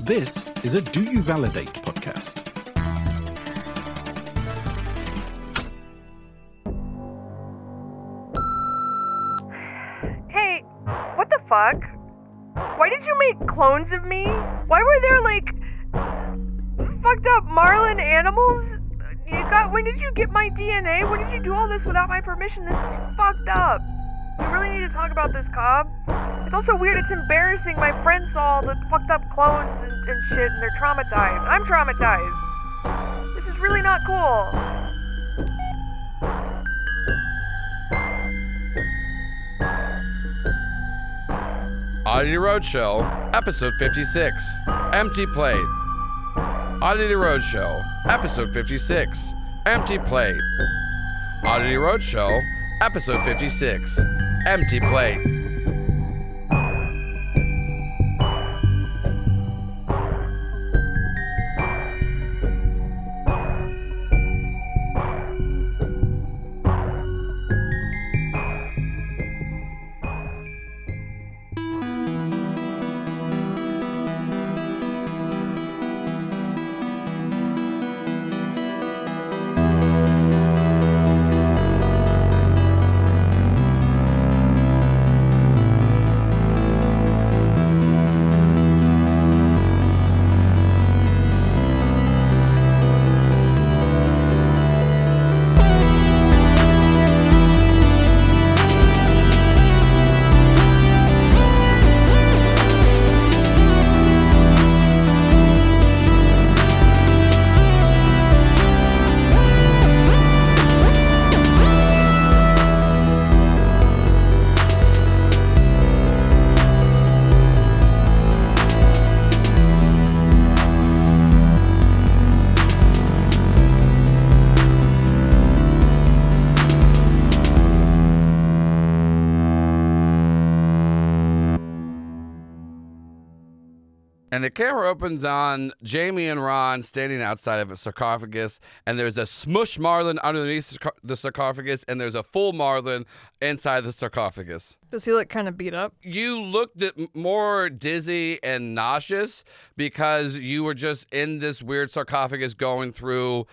This is a Do You Validate podcast. Hey, what the fuck? Why did you make clones of me? Why were there, fucked up Marlin animals? When did you get my DNA? When did you do all this without my permission? This is fucked up. We really need to talk about this, Cobb. It's also weird, it's embarrassing. My friends saw all the fucked up clones and shit, and they're traumatized. I'm traumatized. This is really not cool. Oddity Roadshow, Episode 56, Empty Plate. Oddity Roadshow, Episode 56, Empty Plate. Oddity Roadshow, Episode 56, Empty Plate. And the camera opens on Jamie and Ron standing outside of a sarcophagus, and there's a smush Marlin underneath the sarcophagus, and there's a full Marlin inside the sarcophagus. Does he look kind of beat up? You looked more dizzy and nauseous because you were just in this weird sarcophagus going through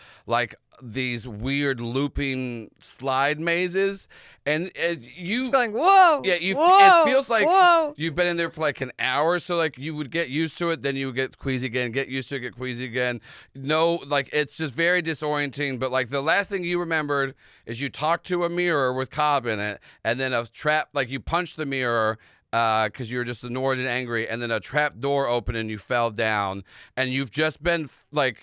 these weird looping slide mazes, and it's going whoa. Yeah, whoa, it feels like whoa. You've been in there for an hour, so you would get used to it, then you would get queasy again, get used to it, get queasy again. No, it's just very disorienting. But the last thing you remembered is you talked to a mirror with Cobb in it, and then a trap, you punched the mirror. Because you were just annoyed and angry, and then a trap door opened and you fell down, and you've just been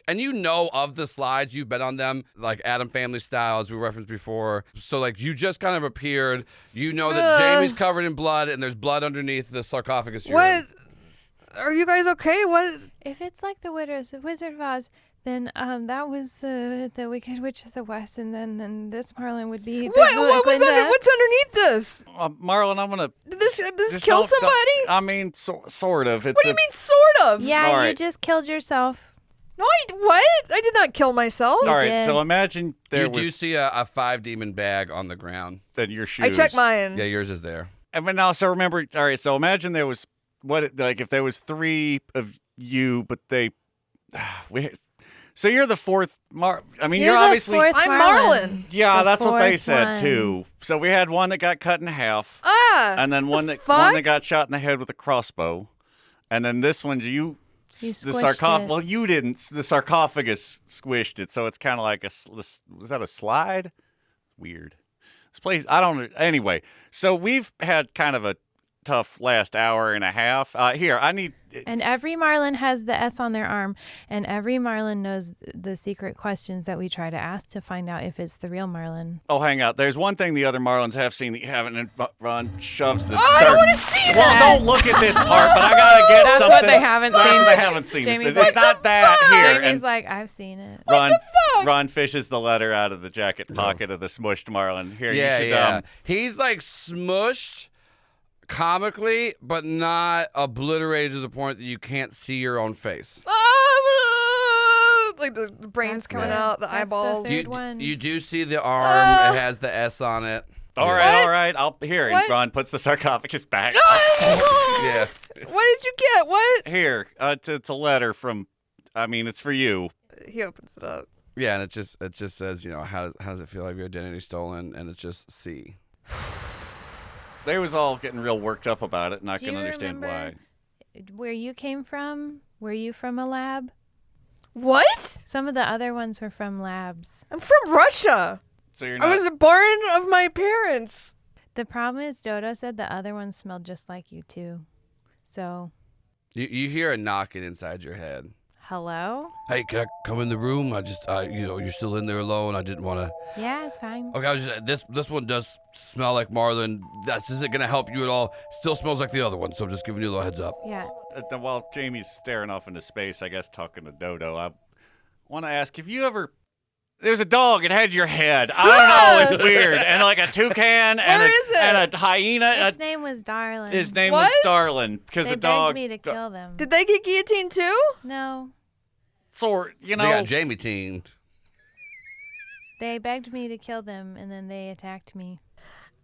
and of the slides, you've been on them, Adam Family style, as we referenced before. So you just kind of appeared. You know that Jamie's covered in blood, and there's blood underneath the sarcophagus. What? Are you guys okay? What? If it's like the Wizard of Oz, then that was the Wicked Witch of the West, and then this Marlin would be. What was what's underneath this? Marlin, I'm gonna. Did this kill somebody? I mean, sort of. What do you mean, sort of? Yeah, All you right. just killed yourself. No, what? I did not kill myself. All right, did. so imagine You do see a 5 demon bag on the ground. Then your shoes. I checked mine. Yeah, yours is there. And now, so remember. All right, so imagine there was if there was 3 of you, but they. So you're the fourth. You're obviously. I'm Marlin. Yeah, that's what they said one. too. So we had one that got cut in half, and then one that got shot in the head with a crossbow, and then this one the sarcophagus. Well, you didn't. The sarcophagus squished it, so it's kind of like was that a slide? Weird. This place. I don't. Anyway, so we've had kind of a tough last hour and a half. Here, I need. And every Marlin has the S on their arm, and every Marlin knows the secret questions that we try to ask to find out if it's the real Marlin. Oh, hang out. There's one thing the other Marlins have seen that you haven't, and Ron shoves the. I don't want to see that. Well, don't look at this part, but I gotta get That's something. what they haven't That's seen. what they haven't seen. Jamie's It's not that here. Jamie's And I've seen it. Ron fishes the letter out of the jacket pocket of the smushed Marlin. Here, Yeah, you should. yeah. He's smushed comically, but not obliterated to the point that you can't see your own face. The brains That's coming the- out, the that's the eyeballs. third one. You do see the arm. It has the S on it. All right. I'll hear it. Ron puts the sarcophagus back. Yeah. What did you get? What? Here, it's a letter from. I mean, it's for you. He opens it up. Yeah, and it just says, how does it feel to have your identity stolen? And it's just C. They was all getting real worked up about it, and I can understand why. Where you came from? Were you from a lab? What? Some of the other ones were from labs. I'm from Russia. So you're not... I was born of my parents. The problem is Dodo said the other ones smelled just like you too. So. You hear a knocking inside your head. Hello? Hey, can I come in the room? You're still in there alone. I didn't want to. Yeah, it's fine. Okay, I was just, this one does smell like Marlin. This isn't gonna help you at all. Still smells like the other one, so I'm just giving you a little heads up. Yeah. While Jamie's staring off into space, I guess talking to Dodo, I want to ask, have you ever... There's a dog. It had your head. I don't know. It's weird. And like a toucan and a hyena. His name was Darlin. His name was Darlin because they a dog. They begged me to kill them. Did they get guillotined too? No. Sort, They got Jamie teamed. They begged me to kill them, and then they attacked me.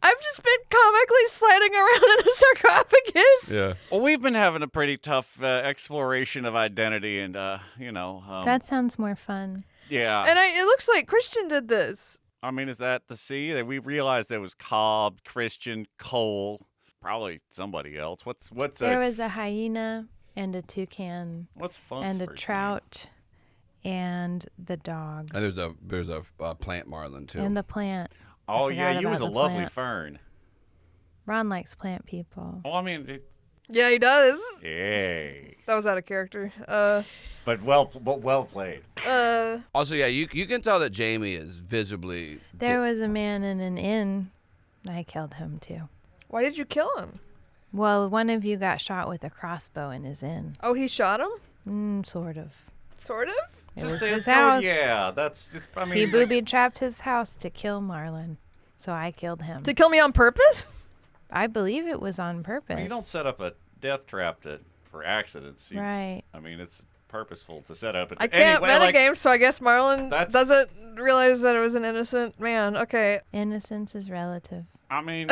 I've just been comically sliding around in a sarcophagus. Yeah. Well, we've been having a pretty tough exploration of identity, and that sounds more fun. Yeah. And it looks like Christian did this. I mean, is that the C? That we realized there was Cobb, Christian, Cole, probably somebody else. What's There was a hyena and a toucan. What's Funk's and a first trout and the dog. And there's a plant Marlin too. And the plant. Oh yeah, you was a lovely plant. fern. Ron likes plant people. Oh, I mean, Yeah, he does. yay. That was out of character. But well played. Also, yeah, you can tell that Jamie is visibly. There was a man in an inn. I killed him too. Why did you kill him? Well, one of you got shot with a crossbow in his inn. Oh, he shot him? Sort of. Sort of? It was his house. Yeah, He booby-trapped his house to kill Marlin. So I killed him. To kill me on purpose? I believe it was on purpose. You don't set up a death trap for accidents. Right. I mean, it's purposeful to set up. I can't metagame, so I guess Marlin doesn't realize that it was an innocent man. Okay. Innocence is relative. I mean,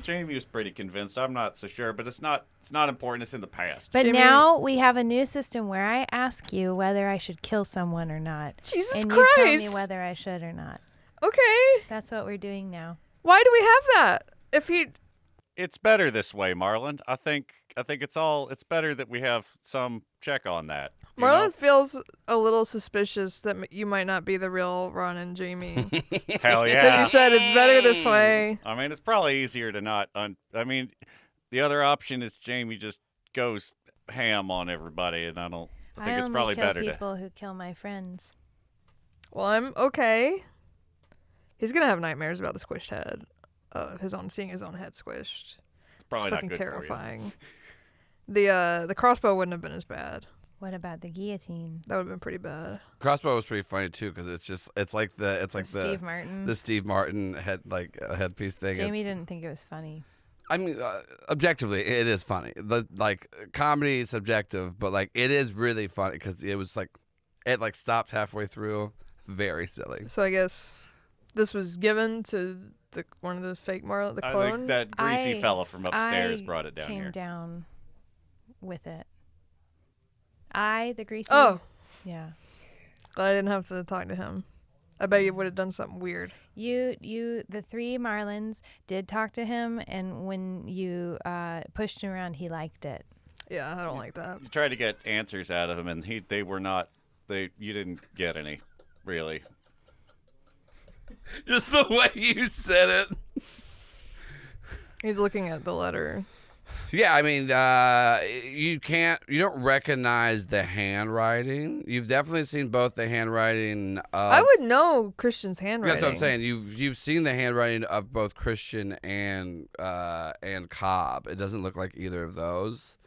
Jamie was pretty convinced. I'm not so sure, but it's not important. It's in the past. But now we have a new system where I ask you whether I should kill someone or not. Jesus and Christ. And you tell me whether I should or not. Okay. That's what we're doing now. Why do we have that? It's better this way, Marlin. I think it's better that we have some check on that. Marlin feels a little suspicious that you might not be the real Ron and Jamie. Hell yeah. Because you said it's better this way. I mean, it's probably easier to not. I mean, the other option is Jamie just goes ham on everybody, and I think it's probably better to. I only kill people who kill my friends. Well, I'm okay. He's gonna have nightmares about the squished head. Seeing his own head squished. It's probably fucking not good terrifying. For you. The crossbow wouldn't have been as bad. What about the guillotine? That would have been pretty bad. Crossbow was pretty funny too because it's like the Steve Martin headpiece thing. Jamie didn't think it was funny. I mean, objectively, it is funny. Comedy is subjective, but it is really funny because it was it stopped halfway through. Very silly. So I guess this was given to one of the fake Marlin, the clone. I think that greasy fella from upstairs brought it down here. Came down with it. The greasy. Oh, yeah. But I didn't have to talk to him. I bet he would have done something weird. The three Marlins did talk to him, and when you pushed him around, he liked it. Yeah, I don't like that. You tried to get answers out of him, and they were not. You didn't get any, really. Just the way you said it. He's looking at the letter. Yeah, I mean, you don't recognize the handwriting. You've definitely seen both the handwriting I would know Christian's handwriting. That's what I'm saying. You've seen the handwriting of both Christian and Cobb. It doesn't look like either of those.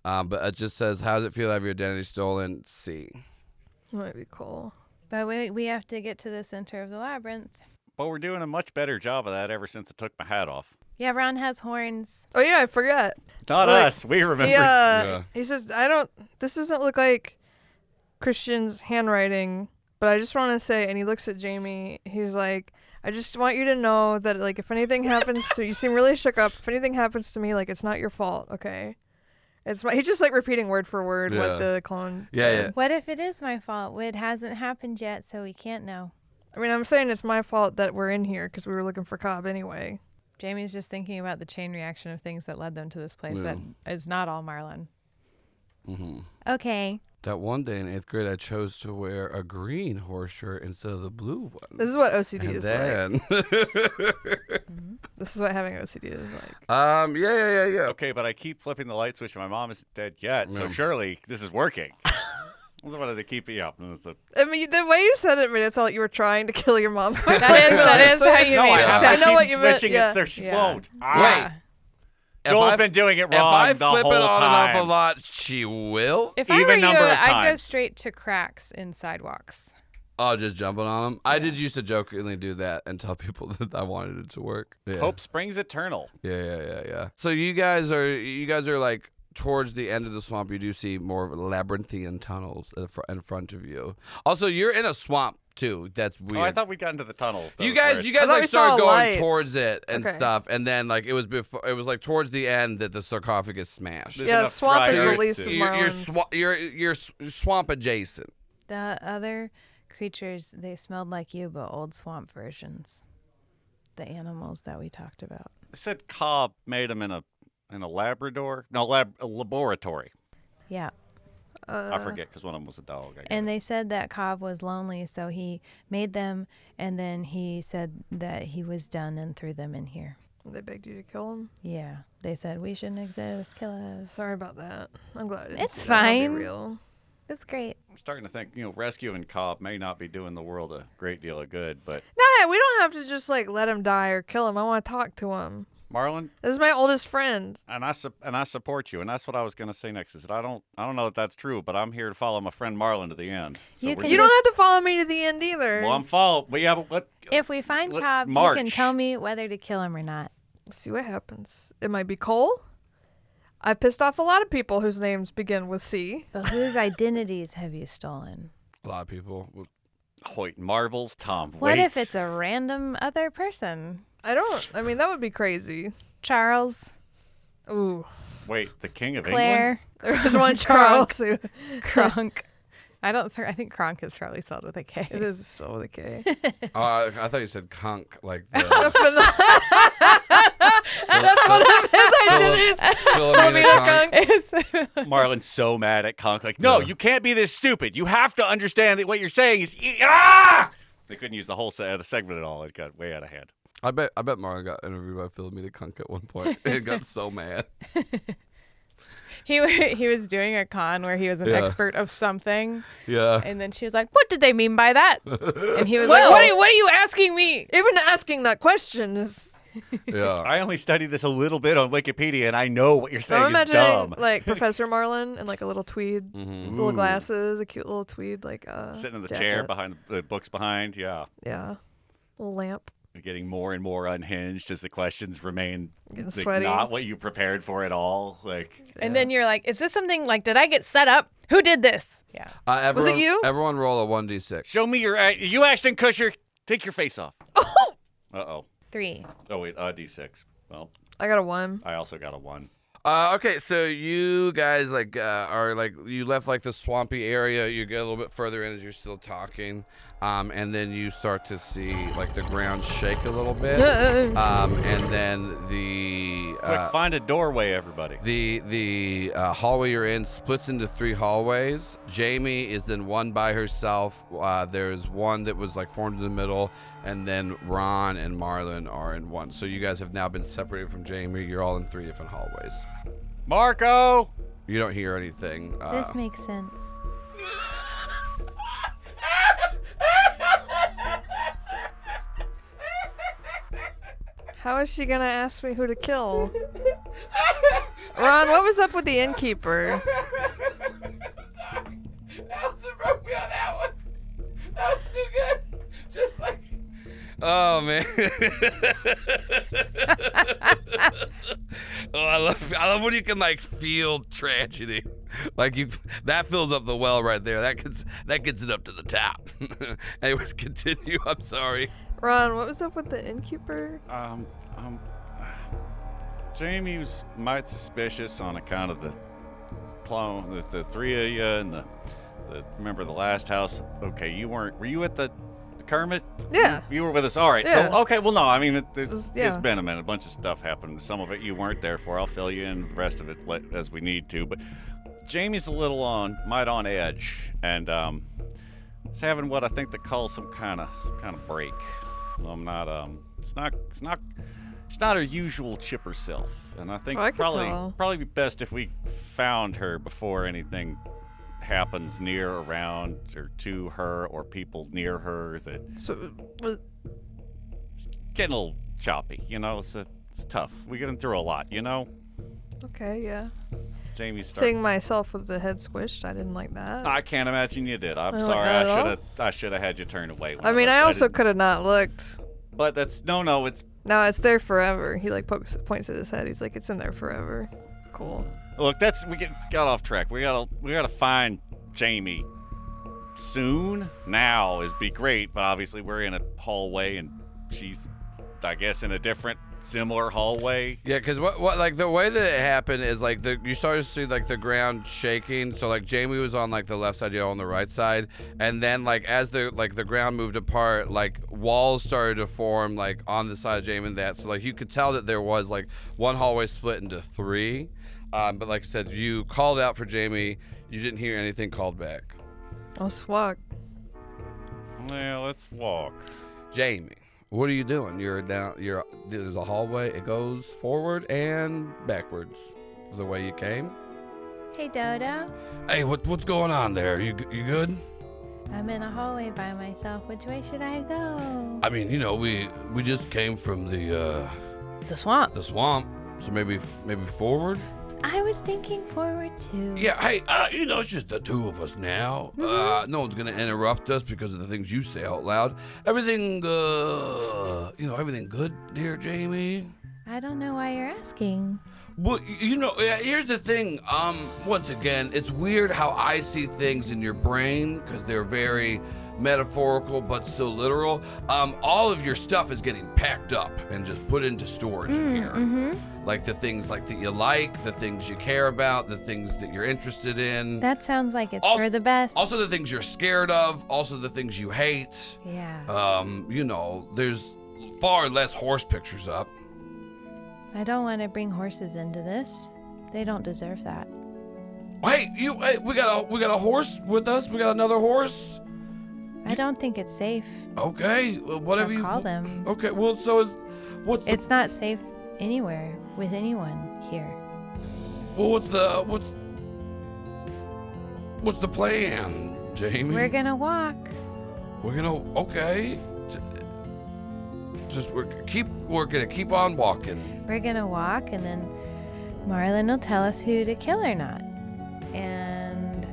But it just says, "How does it feel to have your identity stolen?" C. That might be cool. But we have to get to the center of the labyrinth. But we're doing a much better job of that ever since I took my hat off. Yeah, Ron has horns. Oh yeah, I forgot. Not us. We remember. Yeah. He says, this doesn't look like Christian's handwriting But I just want to say, and he looks at Jamie, he's like, I just want you to know that, like, if anything happens to you, seem really shook up. If anything happens to me, like, it's not your fault, okay? He's just, like, repeating word for word what the clone said. Yeah. What if it is my fault? It hasn't happened yet, so we can't know. I mean, I'm saying it's my fault that we're in here because we were looking for Cobb anyway. Jamie's just thinking about the chain reaction of things that led them to this place that is not all Marlin. Mm-hmm. Okay. That one day in 8th grade, I chose to wear a green horse shirt instead of the blue one. This is what OCD is like. This is what having OCD is like. Yeah. Okay, but I keep flipping the light switch and my mom isn't dead yet, so surely this is working. I wanted to keep it up. I mean, the way you said it, it sounded like you were trying to kill your mom. that is how you made it. I know what you meant. Switching it so she won't. Wait. Joel's been doing it wrong the whole time. If I flip it on and off a lot, she will. If I were you, I'd go straight to cracks in sidewalks. Oh, just jumping on them? I did used to jokingly do that and tell people that I wanted it to work. Yeah. Hope springs eternal. Yeah. So you guys are like towards the end of the swamp. You do see more labyrinthian tunnels in front of you. Also, you're in a swamp too. That's weird. Oh, I thought we got into the tunnel. You guys like started going towards it and stuff, and then like it was like towards the end that the sarcophagus smashed. Yeah, swamp is the least of Marlin's. You're swamp adjacent. The other creatures, they smelled like you, but old swamp versions. The animals that we talked about. They said Cobb made them in a laboratory. Yeah. I forget because one of them was a dog. And they said that Cobb was lonely, so he made them, and then he said that he was done and threw them in here. They begged you to kill him? Yeah. They said, we shouldn't exist. Kill us. Sorry about that. I'm glad I didn't It's fine. Be real. It's great. I'm starting to think, rescuing Cobb may not be doing the world a great deal of good, but... No, we don't have to just, like, let him die or kill him. I want to talk to him. Marlin, this is my oldest friend, and I support you, and that's what I was going to say next. Is that I don't know that that's true, but I'm here to follow my friend Marlin to the end. So you don't have to follow me to the end either. Well, I'm following, but if we find Cobb, you can tell me whether to kill him or not. Let's see what happens. It might be Cole. I pissed off a lot of people whose names begin with C. But whose identities have you stolen? A lot of people. Hoyt Marbles, Tom Waits. What if it's a random other person? I mean, that would be crazy. Charles. Ooh. Wait, the King of Claire. England? There was one Charles. Kronk. I think Kronk is probably spelled with a K. It is spelled with a K. I thought you said conk, like the... That's one of his identities. Marlin's so mad at Conk. Like, no, you can't be this stupid. You have to understand that what you're saying is... Ah! They couldn't use the whole segment at all. It got way out of hand. I bet Marlin got interviewed by Philomena Kunk at one point. He got so mad. He was doing a con where he was an expert of something. Yeah. And then she was like, "What did they mean by that?" And he was like, "What are you asking me?" Even asking that question is. Yeah. I only studied this a little bit on Wikipedia, and I know what you're saying is dumb. I'm imagining like Professor Marlin and like a little tweed, little glasses, a cute little tweed like sitting in the jacket. chair behind the books behind. Yeah. Yeah. Little lamp. Getting more and more unhinged as the questions remain sweaty. Not what you prepared for at all. And then you're like, is this something like, did I get set up? Who did this? Yeah. Was it you? Everyone roll a 1d6. Show me you Ashton Kutcher. Take your face off. Oh! Uh-oh. 3. Oh, wait, d6. Well. I got a 1. I also got a 1. Okay, so you guys are you left like the swampy area. You get a little bit further in as you're still talking, and then you start to see like the ground shake a little bit, and then Quick, find a doorway, everybody. The hallway you're in splits into 3 hallways. Jamie is in one by herself. There's one that was like formed in the middle, and then Ron and Marlin are in one. So you guys have now been separated from Jamie. You're all in 3 different hallways. Marco! You don't hear anything. This makes sense. How is she gonna ask me who to kill? Ron, what was up with the innkeeper? Sorry. Allison broke me on that one. That was too good. Just like... Oh, man. I love when you can like feel tragedy. Like That fills up the well right there. That gets it up to the top. Anyways, continue. I'm sorry. Ron, what was up with the innkeeper? Jamie was might suspicious on account of the three of you and the remember the last house. Okay, were you at the Kermit? Yeah. You were with us. All right. Yeah. So, okay, well, no, I mean, it's been a minute. A bunch of stuff happened. Some of it you weren't there for. I'll fill you in the rest of it as we need to. But Jamie's a little on edge, and he's having what I think they call some kind of break. Well, I'm not. It's not her usual chipper self, and I think probably be best if we found her before anything happens near, around, or to her, or people near her that getting a little choppy. It's tough. We get through a lot. Okay, yeah. Jamie's seeing myself with the head squished. I didn't like that. I can't imagine you did. I'm sorry. I should have had you turn away. I also could have not looked. But that's no. It's there forever. He points at his head. He's like, it's in there forever. Cool. Look, got off track. We gotta find Jamie soon. Now is be great, but obviously we're in a hallway and she's, I guess, in a different similar hallway. Yeah, because what like the way that it happened is like you started to see like the ground shaking. So like Jamie was on like the left side, you on the right side, and then like as the ground moved apart, like walls started to form like on the side of Jamie and that. So like you could tell that there was like one hallway split into three. But like I said, you called out for Jamie. You didn't hear anything called back. Let's walk. Yeah, let's walk. Jamie, what are you doing? There's a hallway. It goes forward and backwards the way you came. Hey, Dodo. Hey, what's going on there? You good? I'm in a hallway by myself. Which way should I go? I mean, we just came from the swamp. The swamp. So maybe forward. I was thinking forward too. Yeah, hey, it's just the two of us now. Mm-hmm. No one's gonna interrupt us because of the things you say out loud. Everything good, dear Jamie? I don't know why you're asking. Well, here's the thing. Once again, it's weird how I see things in your brain because they're very metaphorical but still literal. All of your stuff is getting packed up and just put into storage in here. Mm-hmm. Like the things like that you like, the things you care about, the things that you're interested in. That sounds like it's for the best. Also the things you're scared of, also the things you hate. Yeah. There's far less horse pictures up. I don't want to bring horses into this. They don't deserve that. Hey, we got a horse with us. We got another horse. I don't think it's safe. Okay, whatever you call them. Okay, well, It's not safe anywhere with anyone here. Well, what's the plan, Jamie? We're gonna walk. Okay. We're gonna keep on walking. We're gonna walk, and then Marlin will tell us who to kill or not. And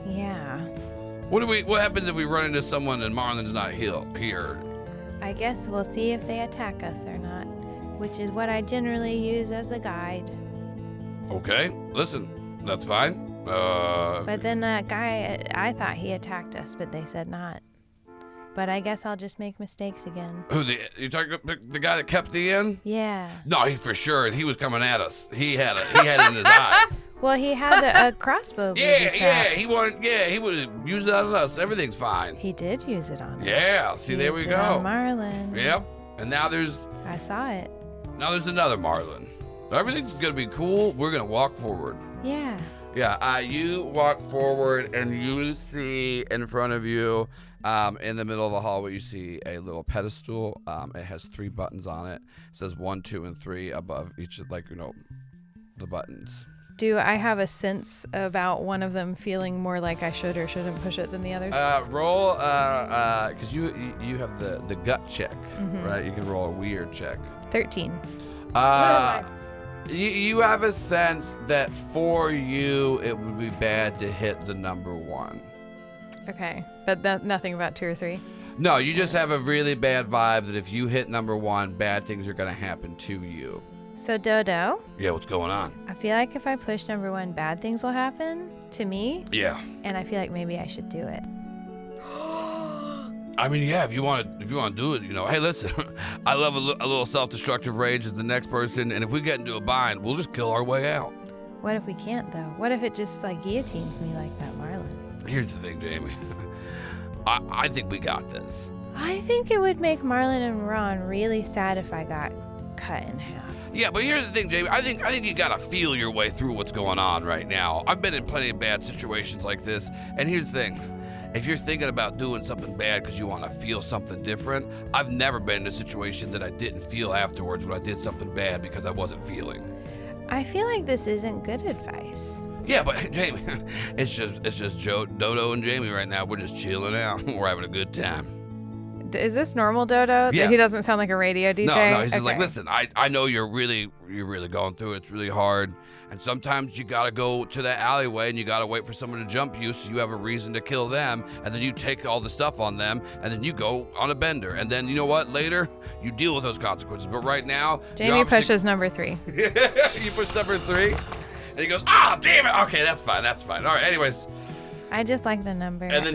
yeah. What happens if we run into someone and Marlin's not here? I guess we'll see if they attack us or not, which is what I generally use as a guide. Okay, listen, that's fine. But then that guy, I thought he attacked us, but they said not. But I guess I'll just make mistakes again. You talking about the guy that kept the inn? Yeah. No, he for sure. He was coming at us. He had it in his eyes. Well, he had a crossbow. Yeah. He would use it on us. Everything's fine. He did use it on us. Yeah. See, there we go. On Marlin. Yep. And now I saw it. Now there's another Marlin. Everything's gonna be cool. We're gonna walk forward. Yeah. Yeah. You walk forward, and you see in front of you. In the middle of the hallway, you see a little pedestal. It has 3 buttons on it. It says 1, 2, and 3 above each of the buttons. Do I have a sense about one of them feeling more like I should or shouldn't push it than the others? Roll, because you have the gut check, right? You can roll a weird check. 13. You have a sense that for you, it would be bad to hit the number 1. Okay, but nothing about 2 or 3? No, you just have a really bad vibe that if you hit number 1, bad things are going to happen to you. So, Dodo. Yeah, what's going on? I feel like if I push number 1, bad things will happen to me. Yeah. And I feel like maybe I should do it. I mean, yeah, if you want to do it, hey, listen, I love a little self-destructive rage as the next person, and if we get into a bind, we'll just kill our way out. What if we can't, though? What if it just, guillotines me like that, Marlin? Here's the thing, Jamie. I think we got this. I think it would make Marlin and Ron really sad if I got cut in half. Yeah, but here's the thing, Jamie. I think you gotta feel your way through what's going on right now. I've been in plenty of bad situations like this, and here's the thing. If you're thinking about doing something bad because you want to feel something different, I've never been in a situation that I didn't feel afterwards when I did something bad because I wasn't feeling. I feel like this isn't good advice. Yeah, but Jamie, it's just Dodo and Jamie right now. We're just chilling out. We're having a good time. Is this normal, Dodo? Yeah. He doesn't sound like a radio DJ? No, he's just like, listen, I know you're really going through it. It's really hard. And sometimes you got to go to that alleyway and you got to wait for someone to jump you so you have a reason to kill them. And then you take all the stuff on them and then you go on a bender. And then you know what? Later, you deal with those consequences. But right now, Jamie pushes number 3. You push number 3? And he goes, damn it. Okay, that's fine. All right, anyways. I just like the number. And then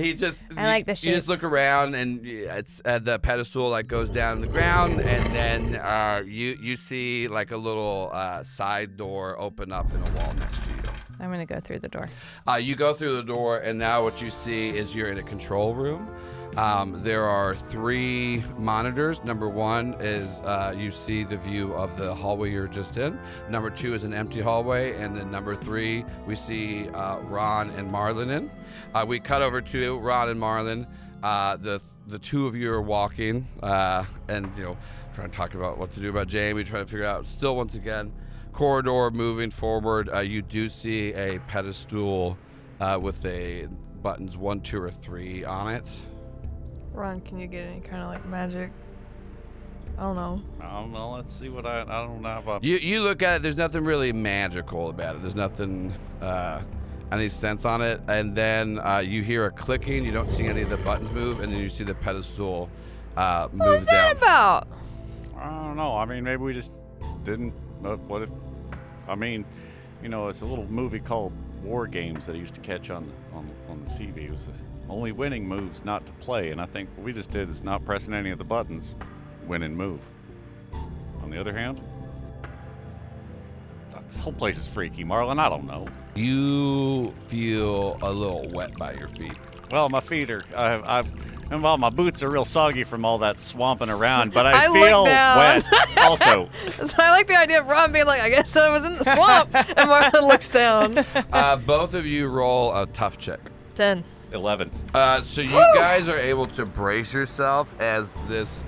I like the shape. You just look around, and it's the pedestal goes down to the ground, and then you see a little side door open up in a wall next to you. I'm gonna go through the door. You go through the door, and now what you see is you're in a control room. There are 3 monitors. Number 1 is you see the view of the hallway you're just in. Number 2 is an empty hallway, and then number 3 we see Ron and Marlin in. We cut over to Ron and Marlin. The 2 of you are walking, and trying to talk about what to do about Jamie, trying to figure out. Still, once again, corridor moving forward. You do see a pedestal with a buttons 1, 2, or 3 on it. Ron, can you get any kind of magic? I don't know. Let's see what I don't know about. You look at it. There's nothing really magical about it. There's nothing any sense on it. And then you hear a clicking. You don't see any of the buttons move, and then you see the pedestal move down. What's that about? I don't know. I mean, maybe we just didn't. What if? I mean, it's a little movie called War Games that I used to catch on the TV. It was only winning moves not to play, and I think what we just did is not pressing any of the buttons, win and move. On the other hand, this whole place is freaky, Marlin. I don't know. You feel a little wet by your feet. Well, my feet are. Well, my boots are real soggy from all that swamping around, but I feel wet also. So I like the idea of Ron being like, I guess I was in the swamp, and Marlin looks down. Both of you roll a tough check. 10. 11. So you guys are able to brace yourself as this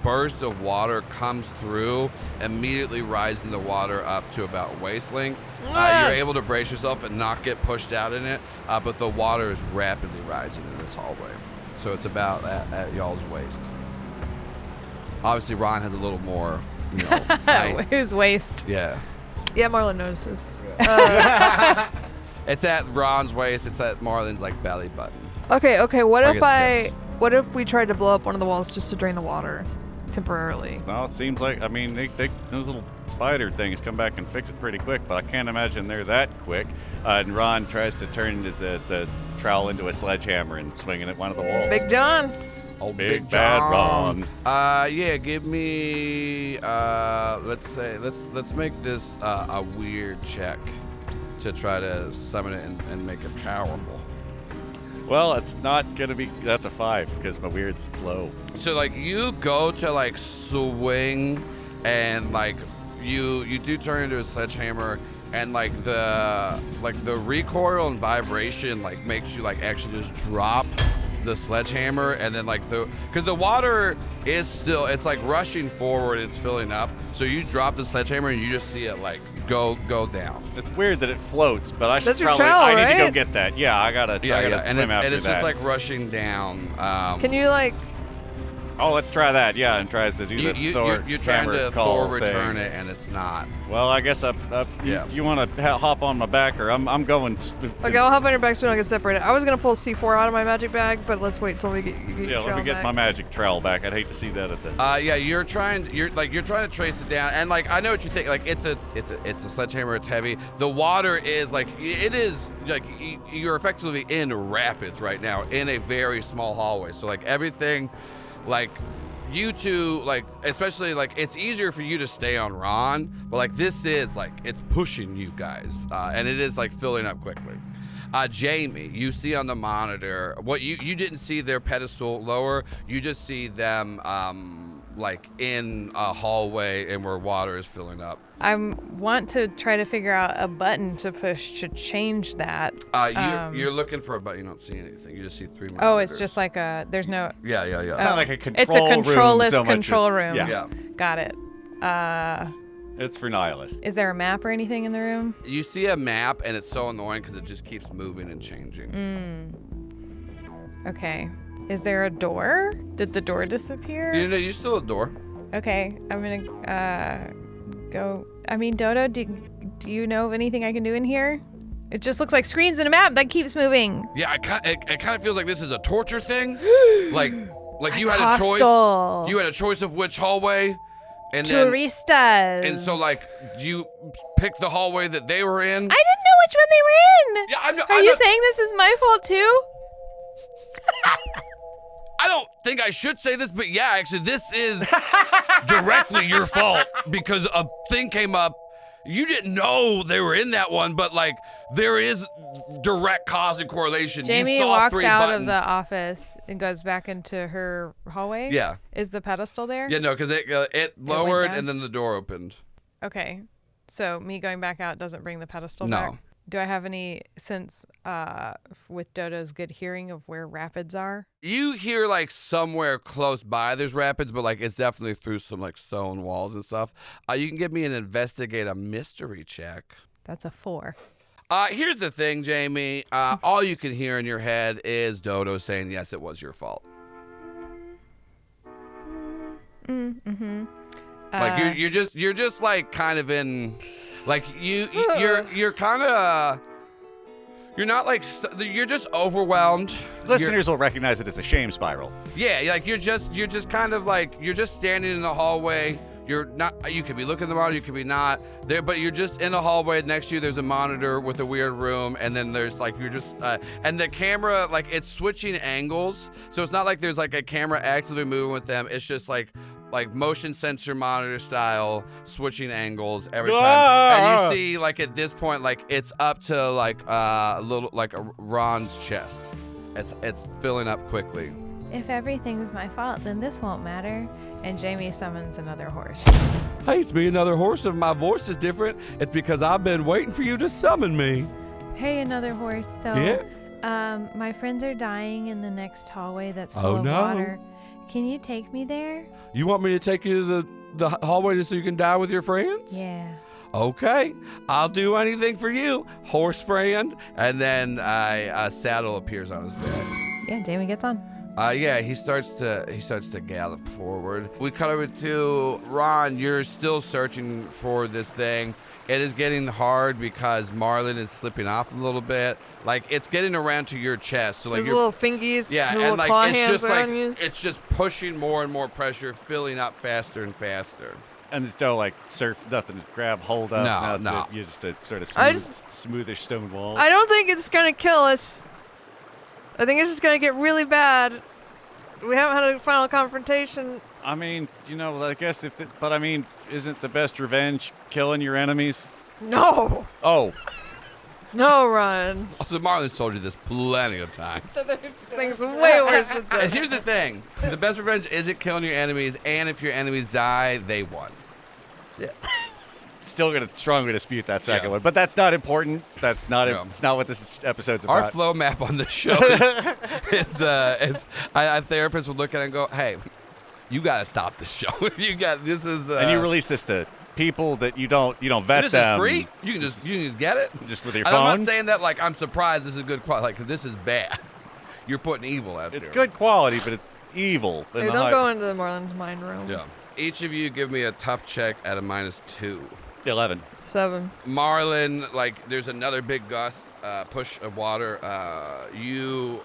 burst of water comes through, immediately rising the water up to about waist length. You're able to brace yourself and not get pushed out in it, but the water is rapidly rising in this hallway. So it's about at y'all's waist. Obviously, Ron has a little more, Whose waist? Yeah. Yeah, Marlin notices. It's at Ron's waist. It's at Marlin's belly button. Okay. What if we tried to blow up one of the walls just to drain the water temporarily? Well, it seems like those little spider things come back and fix it pretty quick, but I can't imagine they're that quick. And Ron tries to turn the trowel into a sledgehammer and swing it at one of the walls. Big John. Oh, Big bad Ron. Yeah, give me let's make this a weird check to try to summon it and make it powerful. Well, it's not gonna be. That's a 5 because my weird's low. So you go to swing, and you do turn into a sledgehammer, and the recoil and vibration makes you actually just drop the sledgehammer, and then because the water is still, it's rushing forward, it's filling up, so you drop the sledgehammer and you just see it go down. It's weird that it floats, but I should That's your probably trowel, I need to right? go get that. Yeah, I gotta swim after and it's that. just rushing down. Can you Oh, let's try that. Yeah, and tries to do the Thor. You're trying to Thor return thing. it, and it's not. Well, I guess you want to hop on my back, or I'm going. Okay, I'll hop on your back so we don't get separated. I was gonna pull C4 out of my magic bag, but let's wait till we get your let me get back. my magic trowel back. I'd hate to see that at the. Yeah, you're trying to trace it down, and like I know what you think. Like it's a sledgehammer. It's heavy. The water is like it is like you're effectively in rapids right now in a very small hallway. So like everything, like. You two, like, especially, like, it's easier for you to stay on Ron, but, like, this is, like, it's pushing you guys, and it is, like, filling up quickly. Jamie, you see on the monitor, what you didn't see their pedestal lower, you just see them, like, in a hallway and where water is filling up. I want to try to figure out a button to push to change that. You're looking for a button. You don't see anything. You just see 3 monitors. Oh, it's just like there's no... Yeah. Kind of like a control It's a control-less room. control room. Yeah. Got it. It's for nihilists. Is there a map or anything in the room? You see a map, and it's so annoying because it just keeps moving and changing. Okay. Is there a door? Did the door disappear? You still a door. Okay, I'm gonna go. I mean, Dodo, do you know of anything I can do in here? It just looks like screens and a map that keeps moving. Yeah, it kind of feels like this is a torture thing. like you had a choice. Hostile. You had a choice of which hallway, and Touristas. and so like you picked the hallway that they were in. I didn't know which one they were in. Yeah, Are you saying this is my fault too? I don't think I should say this, but yeah, actually, this is directly your fault because a thing came up. You didn't know they were in that one, but like there is direct cause and correlation. Jamie you saw walks 3 out buttons. of the office and goes back into her hallway. Yeah. Is the pedestal there? Yeah, no, because it lowered down? and then the door opened. Okay. So me going back out doesn't bring the pedestal No. back? Do I have any sense with Dodo's good hearing of where rapids are? You hear like somewhere close by there's rapids, but like it's definitely through some like stone walls and stuff. You can give me an investigate a mystery check. That's a 4. Here's the thing, Jamie. All you can hear in your head is Dodo saying, "Yes, it was your fault." Like you're just like kind of in, like you're kind of. You're not like you're just overwhelmed. Listeners will recognize it as a shame spiral. Yeah, like you're just kind of like you're just standing in the hallway. You're not. You could be looking at the monitor. You could be not there, but you're just in the hallway. Next to you, there's a monitor with a weird room, and then there's like you're just and the camera like it's switching angles. So it's not like there's like a camera actively moving with them. It's just like motion sensor monitor style switching angles every time. And you see like at this point like it's up to like a little like a Ron's chest. It's filling up quickly. If everything's my fault, then this won't matter. And Jamie summons another horse. Hey, it's me, another horse. If my voice is different, it's because I've been waiting for you to summon me. Hey, another horse. So, Yeah? My friends are dying in the next hallway that's full of water. Can you take me there? You want me to take you to the hallway just so you can die with your friends? Yeah. Okay, I'll do anything for you, horse friend. And then a saddle appears on his back. Yeah, Jamie gets on. Yeah, he starts to gallop forward. We cut over to Ron. You're still searching for this thing. It is getting hard because Marlin is slipping off a little bit. Like it's getting around to your chest. So like His little fingies, yeah, little and like claw it's hands just around like you. it's just pushing more and more pressure, filling up faster and faster. And there's no like nothing to grab hold of. No. You're just a sort of smoothish stone wall. I don't think it's gonna kill us. I think it's just gonna get really bad. We haven't had a final confrontation. I mean, I guess but I mean, isn't the best revenge killing your enemies? No. Oh. No, Ron. Also, Marlin's told you this plenty of times. Things way worse than And this. here's the thing: the best revenge isn't killing your enemies, and if your enemies die, they won. Yeah. Still gonna strongly dispute that second one, but that's not important. That's not it's not what this episode's about. Our flow map on the show is therapists would look at it and go, "Hey, you gotta stop this show. This is." And you release this to people that you don't vet this them. Is free. You can just get it just with your and phone. I'm not saying that like I'm surprised this is good quality. Like this is bad. You're putting evil out there. It's good quality, but it's evil. Hey, don't go into Marlin's mind room. Yeah. Each of you give me a tough check at a -2. 11. 7. Marlin, like, there's another big gust, push of water. You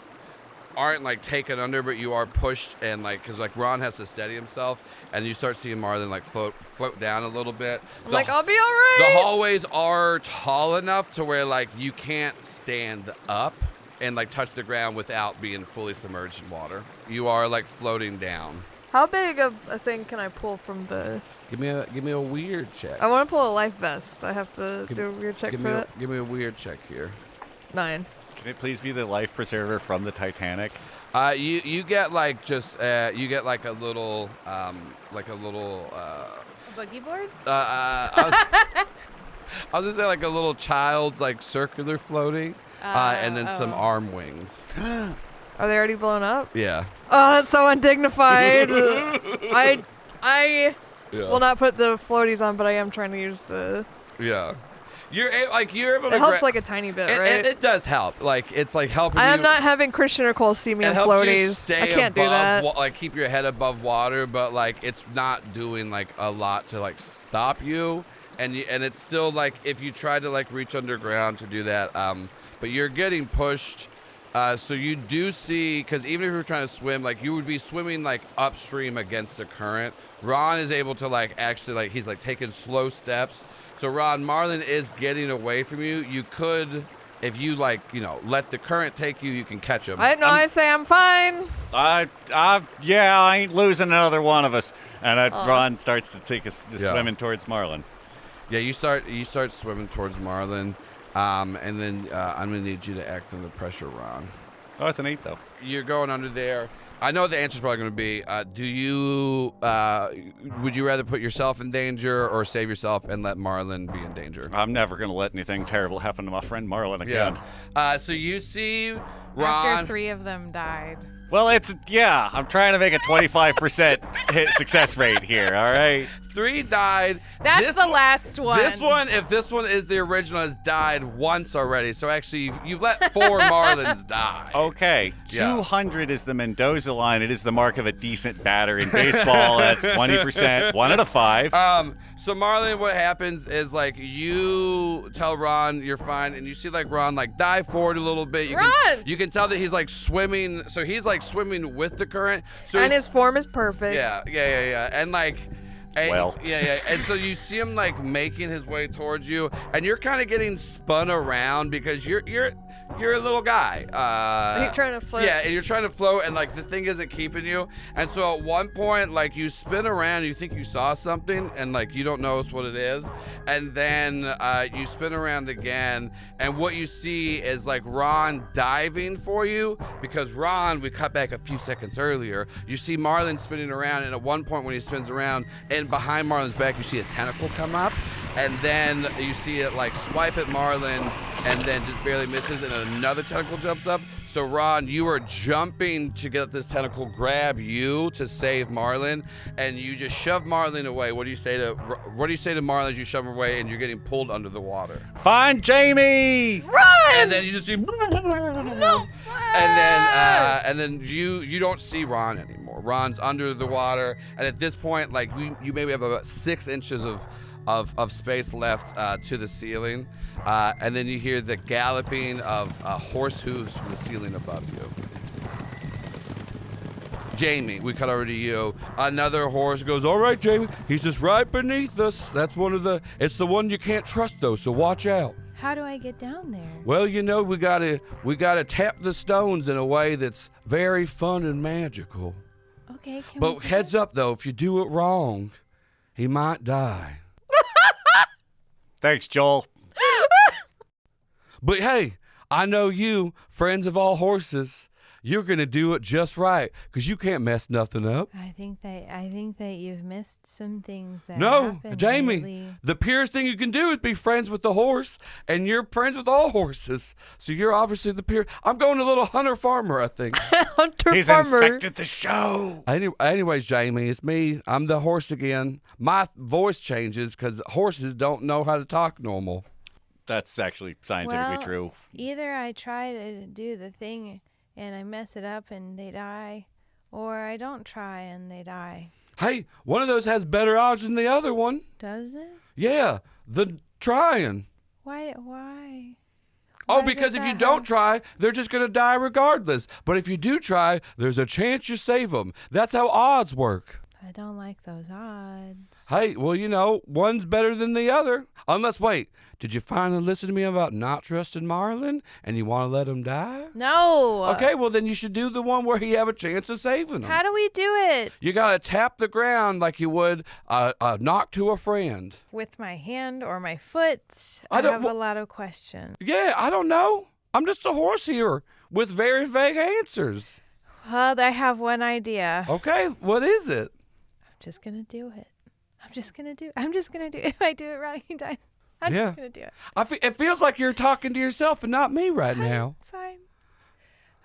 aren't, like, taken under, but you are pushed, and, like, because, like, Ron has to steady himself, and you start seeing Marlin, like, float down a little bit. I'm like, I'll be all right. The hallways are tall enough to where, like, you can't stand up and, like, touch the ground without being fully submerged in water. You are, like, floating down. How big of a thing can I pull from the... Give me a weird check. I want to pull a life vest. I have to do a weird check for that. Give me a weird check here. 9. Can it please be the life preserver from the Titanic? You get like just you get like a little A boogie board? I was gonna say like a little child's like circular floating, and then some arm wings. Are they already blown up? Yeah. Oh, that's so undignified. I will not put the floaties on, but I am trying to use the... Yeah. You're able to... It helps like a tiny bit, right? It does help. Like, it's like helping I you... am not having Christian or Cole see me in helps floaties. you stay I can't do above that. Like, keep your head above water, but, like, it's not doing, like, a lot to, like, stop you. And it's still, like, if you try to, like, reach underground to do that, but you're getting pushed... so you do see, because even if you're trying to swim, like you would be swimming like upstream against the current. Ron is able to like actually like he's like taking slow steps. So Ron, Marlin is getting away from you. You could, if you like, let the current take you, you can catch him. I say I'm fine. Yeah, I ain't losing another one of us. And Ron starts to take us swimming towards Marlin. Yeah, you start swimming towards Marlin. And then I'm going to need you to act under pressure, Ron. Oh, it's an 8, though. You're going under there. I know the answer's probably going to be, would you rather put yourself in danger or save yourself and let Marlin be in danger? I'm never going to let anything terrible happen to my friend Marlin again. Yeah. So you see Ron... After 3 of them died. Well, I'm trying to make a 25% hit success rate here, all right? 3 died. That's the last one. If this one is the original, has died once already. So actually, you've let 4 Marlins die. Okay. Yeah. 200 is the Mendoza line. It is the mark of a decent batter in baseball. That's 20%. 1 out of 5. So Marlin, what happens is like you tell Ron you're fine, and you see like Ron like dive forward a little bit. You can tell that he's like swimming. So he's like swimming with the current. So and his form is perfect. Yeah. And like. And so you see him like making his way towards you, and you're kind of getting spun around because you're a little guy. You're trying to float. Yeah, and you're trying to float, and like the thing isn't keeping you. And so at one point, like you spin around, you think you saw something, and like you don't notice what it is, and then you spin around again, and what you see is like Ron diving for you because Ron, we cut back a few seconds earlier. You see Marlin spinning around, and at one point when he spins around, and behind Marlin's back, you see a tentacle come up, and then you see it like swipe at Marlin, and then just barely misses, and another tentacle jumps up. So Ron, you are jumping to get this tentacle grab you to save Marlin, and you just shove Marlin away. What do you say to Marlin as you shove him away, and you're getting pulled under the water? Find Jamie! Run! And then you just see No. And then you don't see Ron anymore. Ron's under the water, and at this point, like you maybe have about 6 inches of space left to the ceiling, and then you hear the galloping of horse hooves from the ceiling above you. Jamie, we cut over to you. Another horse goes, all right, Jamie, he's just right beneath us. That's it's the one you can't trust though, so watch out. How do I get down there? Well, we gotta tap the stones in a way that's very fun and magical. Okay, But heads up though, if you do it wrong, he might die. Thanks, Joel. But hey, I know you, friends of all horses, you're gonna do it just right, because you can't mess nothing up. I think that you've missed some things that No, happened Jamie, lately. the purest thing you can do is be friends with the horse, and you're friends with all horses. So you're obviously the pure. I'm going a little hunter-farmer, I think. He's infected the show. Anyways, Jamie, it's me. I'm the horse again. My voice changes because horses don't know how to talk normal. That's actually scientifically true. Either I try to do the thing and I mess it up and they die, Or I don't try and they die. Hey, one of those has better odds than the other one. Does it? Yeah, the trying. Why? Oh, because if you don't try, they're just going to die regardless. But if you do try, there's a chance you save them. That's how odds work. I don't like those odds. Hey, well, one's better than the other. Unless, wait, did you finally listen to me about not trusting Marlin and you want to let him die? No. Okay, well, then you should do the one where you have a chance of saving him. How do we do it? You got to tap the ground like you would a knock to a friend. With my hand or my foot? I have a lot of questions. Yeah, I don't know. I'm just a horse here with very vague answers. Well, I have one idea. Okay, what is it? I'm just going to do it. I'm just going to do it. If I do it right, he dies. I'm just going to do it. It feels like you're talking to yourself and not me right now. It's fine.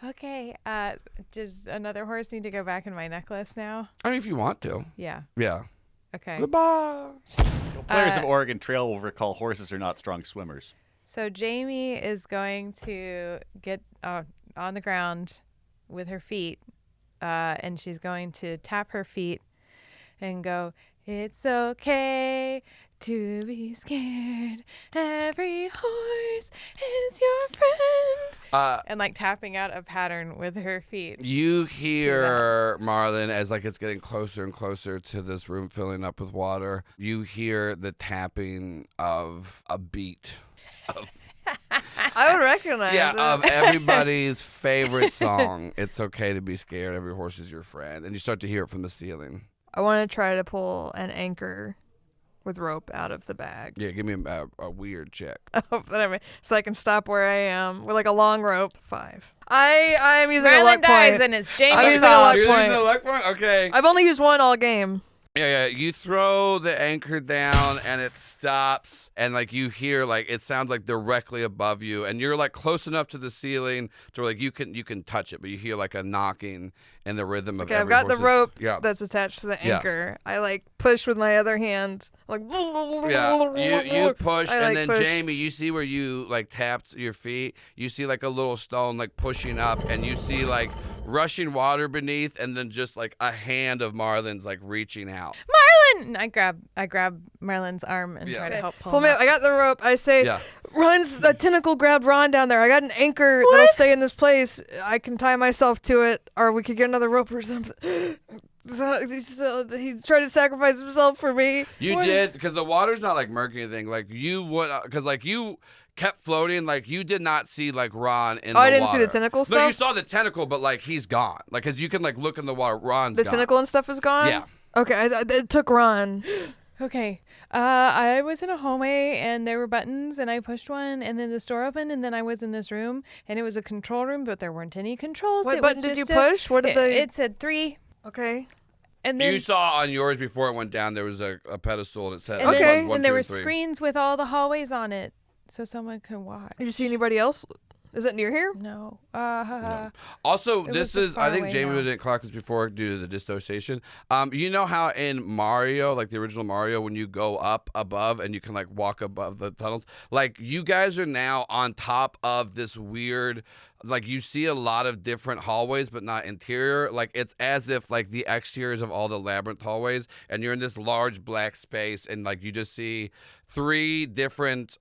Okay. Does another horse need to go back in my necklace now? I mean, if you want to. Yeah. Yeah. Okay. Goodbye. Players of Oregon Trail will recall horses are not strong swimmers. So Jamie is going to get on the ground with her feet, and she's going to tap her feet and go, "It's okay to be scared. Every horse is your friend." And tapping out a pattern with her feet. You hear Marlin as it's getting closer and closer to this room filling up with water. You hear the tapping of a beat. I would recognize it. Of everybody's favorite song. It's okay to be scared. Every horse is your friend. And you start to hear it from the ceiling. I want to try to pull an anchor with rope out of the bag. Yeah, give me a weird check. So I can stop where I am with a long rope. 5. I'm using Marlin a luck dies point. And it's Jamie's I'm using a luck You're point. using a luck point? Okay. I've only used one all game. Yeah. You throw the anchor down and it stops, and you hear it sounds directly above you, and you're close enough to the ceiling to where you can touch it, but you hear a knocking in the rhythm of Okay, every I've got the horse's- rope that's attached to the anchor. I push with my other hand. You push, and then push. Jamie, you see where you tapped your feet. You see a little stone pushing up, and you see rushing water beneath, and then just a hand of Marlin's reaching out. Marlin! I grab Marlin's arm and try to help pull him me up. up. I got the rope. I say, Ron's a tentacle grabbed Ron down there. I got an anchor that'll stay in this place. I can tie myself to it, or we could get another rope or something. He tried to sacrifice himself for me. You did, because the water's not murky or anything. You would, because you kept floating. You did not see Ron in the water. I didn't see the tentacle stuff? No, you saw the tentacle, but he's gone. Because you can look in the water. Ron's The gone. tentacle and stuff is gone? Yeah. Okay, it took Ron. Okay. I was in a hallway and there were buttons and I pushed one and then the door opened and then I was in this room and it was a control room, but there weren't any controls. What button did you push? What did It said 3. Okay. And then You saw on yours before it went down, there was a pedestal that said and then- Okay. 1, and there 2, were and 3. screens with all the hallways on it so someone could watch. Did you see anybody else? Is it near here? No. Also, It this was is, far I think away Jamie now. didn't clock this before due to the dissociation. You know how in Mario, the original Mario, when you go up above and you can walk above the tunnels, you guys are now on top of this weird, you see a lot of different hallways, but not interior. It's as if the exteriors of all the Labyrinth hallways, and you're in this large black space, and you just see 3 different,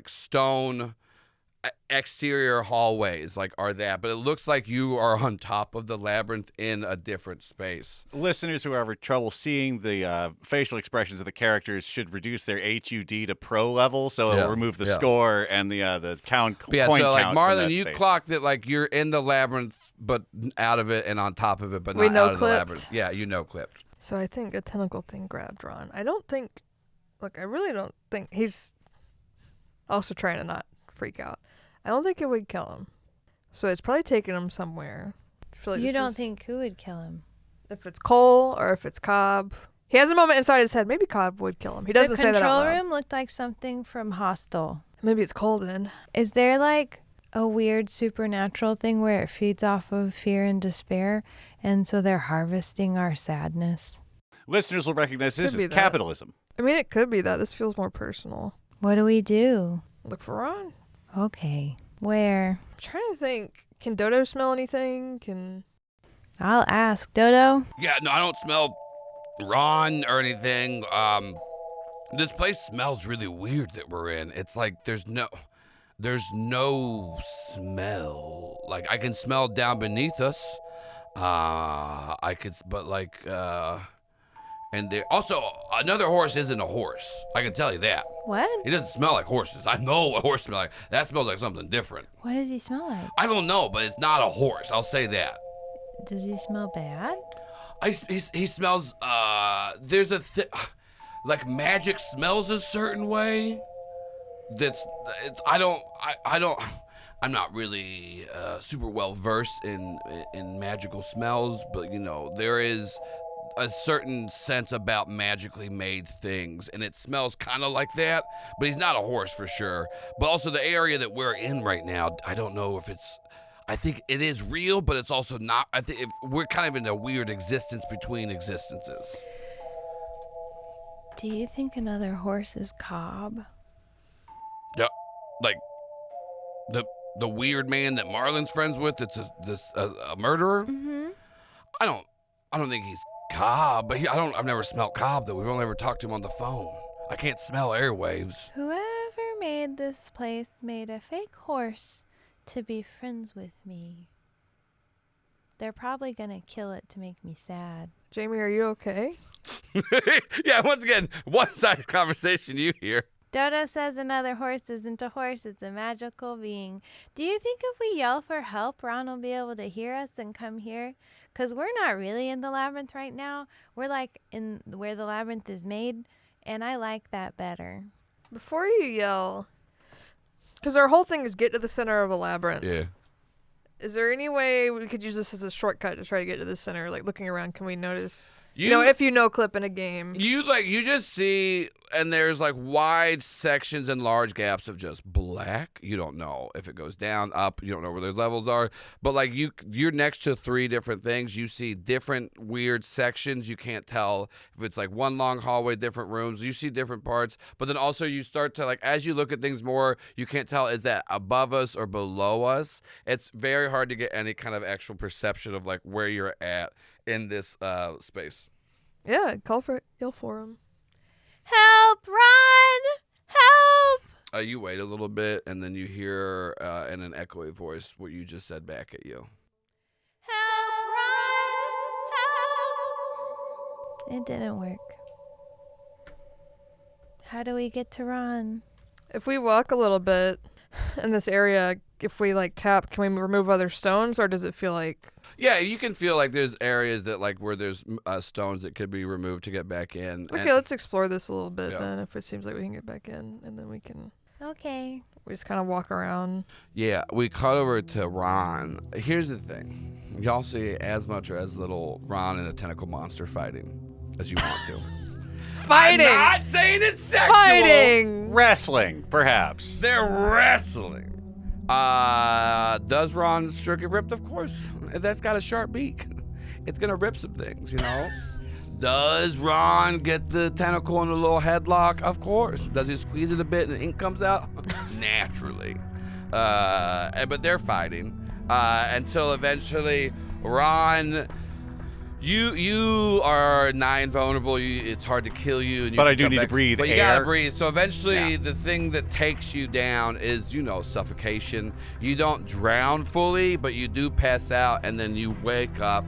stone exterior hallways are that, but it looks like you are on top of the Labyrinth in a different space. Listeners who have trouble seeing the facial expressions of the characters should reduce their HUD to pro level, so it'll remove the score and the count. But point so count Marlin, from that you space. clocked it you're in the Labyrinth, but out of it and on top of it, but We not out of the no-clipped. Labyrinth. Yeah, you no-clipped. So I think a tentacle thing grabbed Ron. I don't think... Look, I really don't think... He's also trying to not freak out. I don't think it would kill him. So it's probably taking him somewhere. I feel like You this don't is- think who would kill him? If it's Cole or if it's Cobb. He has a moment inside his head. Maybe Cobb would kill him. He doesn't say that out The control loud. room looked like something from Hostel. Maybe it's Cole then. Is there a weird supernatural thing where it feeds off of fear and despair, and so they're harvesting our sadness? Listeners will recognize this Could be as that. capitalism. I mean, it could be that. This feels more personal. What do we do? Look for Ron. Okay. Where? I'm trying to think. Can Dodo smell anything? I'll ask. Dodo? Yeah, no, I don't smell Ron or anything. This place smells really weird that we're in. It's like there's no smell. Like I can smell down beneath us. And there also another horse isn't a horse. I can tell you that. What? He doesn't smell like horses. I know what horse smells like. That smells like something different. What does he smell like? I don't know, but it's not a horse. I'll say that. Does he smell bad? He smells. There's like magic smells a certain way. I'm not really super well versed in magical smells, but there is a certain sense about magically made things, and it smells kind of like that, but he's not a horse for sure. But also the area that we're in right now, I don't know if I think it is real, but it's also not. I think we're kind of in a weird existence between existences. Do you think another horse is Cobb? Yeah, like the weird man that Marlin's friends with that's a murderer? Mm-hmm. I don't think he's Cobb, but I've never smelled Cobb though. We've only ever talked to him on the phone. I can't smell airwaves. Whoever made this place made a fake horse to be friends with me. They're probably gonna kill it to make me sad. Jamie, are you okay? Yeah, once again, one-sided conversation you hear. Dodo says another horse isn't a horse, it's a magical being. Do you think if we yell for help, Ron will be able to hear us and come here? Because we're not really in the labyrinth right now. We're like in where the labyrinth is made, and I like that better. Before you yell, because our whole thing is get to the center of a labyrinth. Yeah. Is there any way we could use this as a shortcut to try to get to the center? Like looking around, can we notice? If you know clip in a game. You just see, and there's like wide sections and large gaps of just black. You don't know if it goes down, up. You don't know where those levels are. But like you're next to 3 different things. You see different weird sections. You can't tell if it's like one long hallway, different rooms. You see different parts. But then also you start to as you look at things more, you can't tell is that above us or below us. It's very hard to get any kind of actual perception of like where you're at in this space. Yeah, yell for him. Help, Ron! Help! You wait a little bit, and then you hear in an echoey voice what you just said back at you. Help, Ron! Help! It didn't work. How do we get to Ron? If we walk a little bit in this area, if we tap, can we remove other stones, or does it feel like... Yeah, you can feel like there's areas that where there's stones that could be removed to get back in. Okay, let's explore this a little bit then, if it seems like we can get back in, and then we can... Okay. We just kind of walk around. Yeah, we cut over to Ron. Here's the thing. Y'all see as much or as little Ron and a tentacle monster fighting as you want to. Fighting! I'm not saying it's sexual! Fighting! Wrestling, perhaps. They're wrestling. Does Ron's sure get ripped? Of course. That's got a sharp beak. It's gonna rip some things, Does Ron get the tentacle in a little headlock? Of course. Does he squeeze it a bit and ink comes out? Naturally. But they're fighting until eventually Ron... You are nigh invulnerable. It's hard to kill you. And but I do need to breathe But you air. gotta breathe. So eventually, the thing that takes you down is, suffocation. You don't drown fully, but you do pass out, and then you wake up,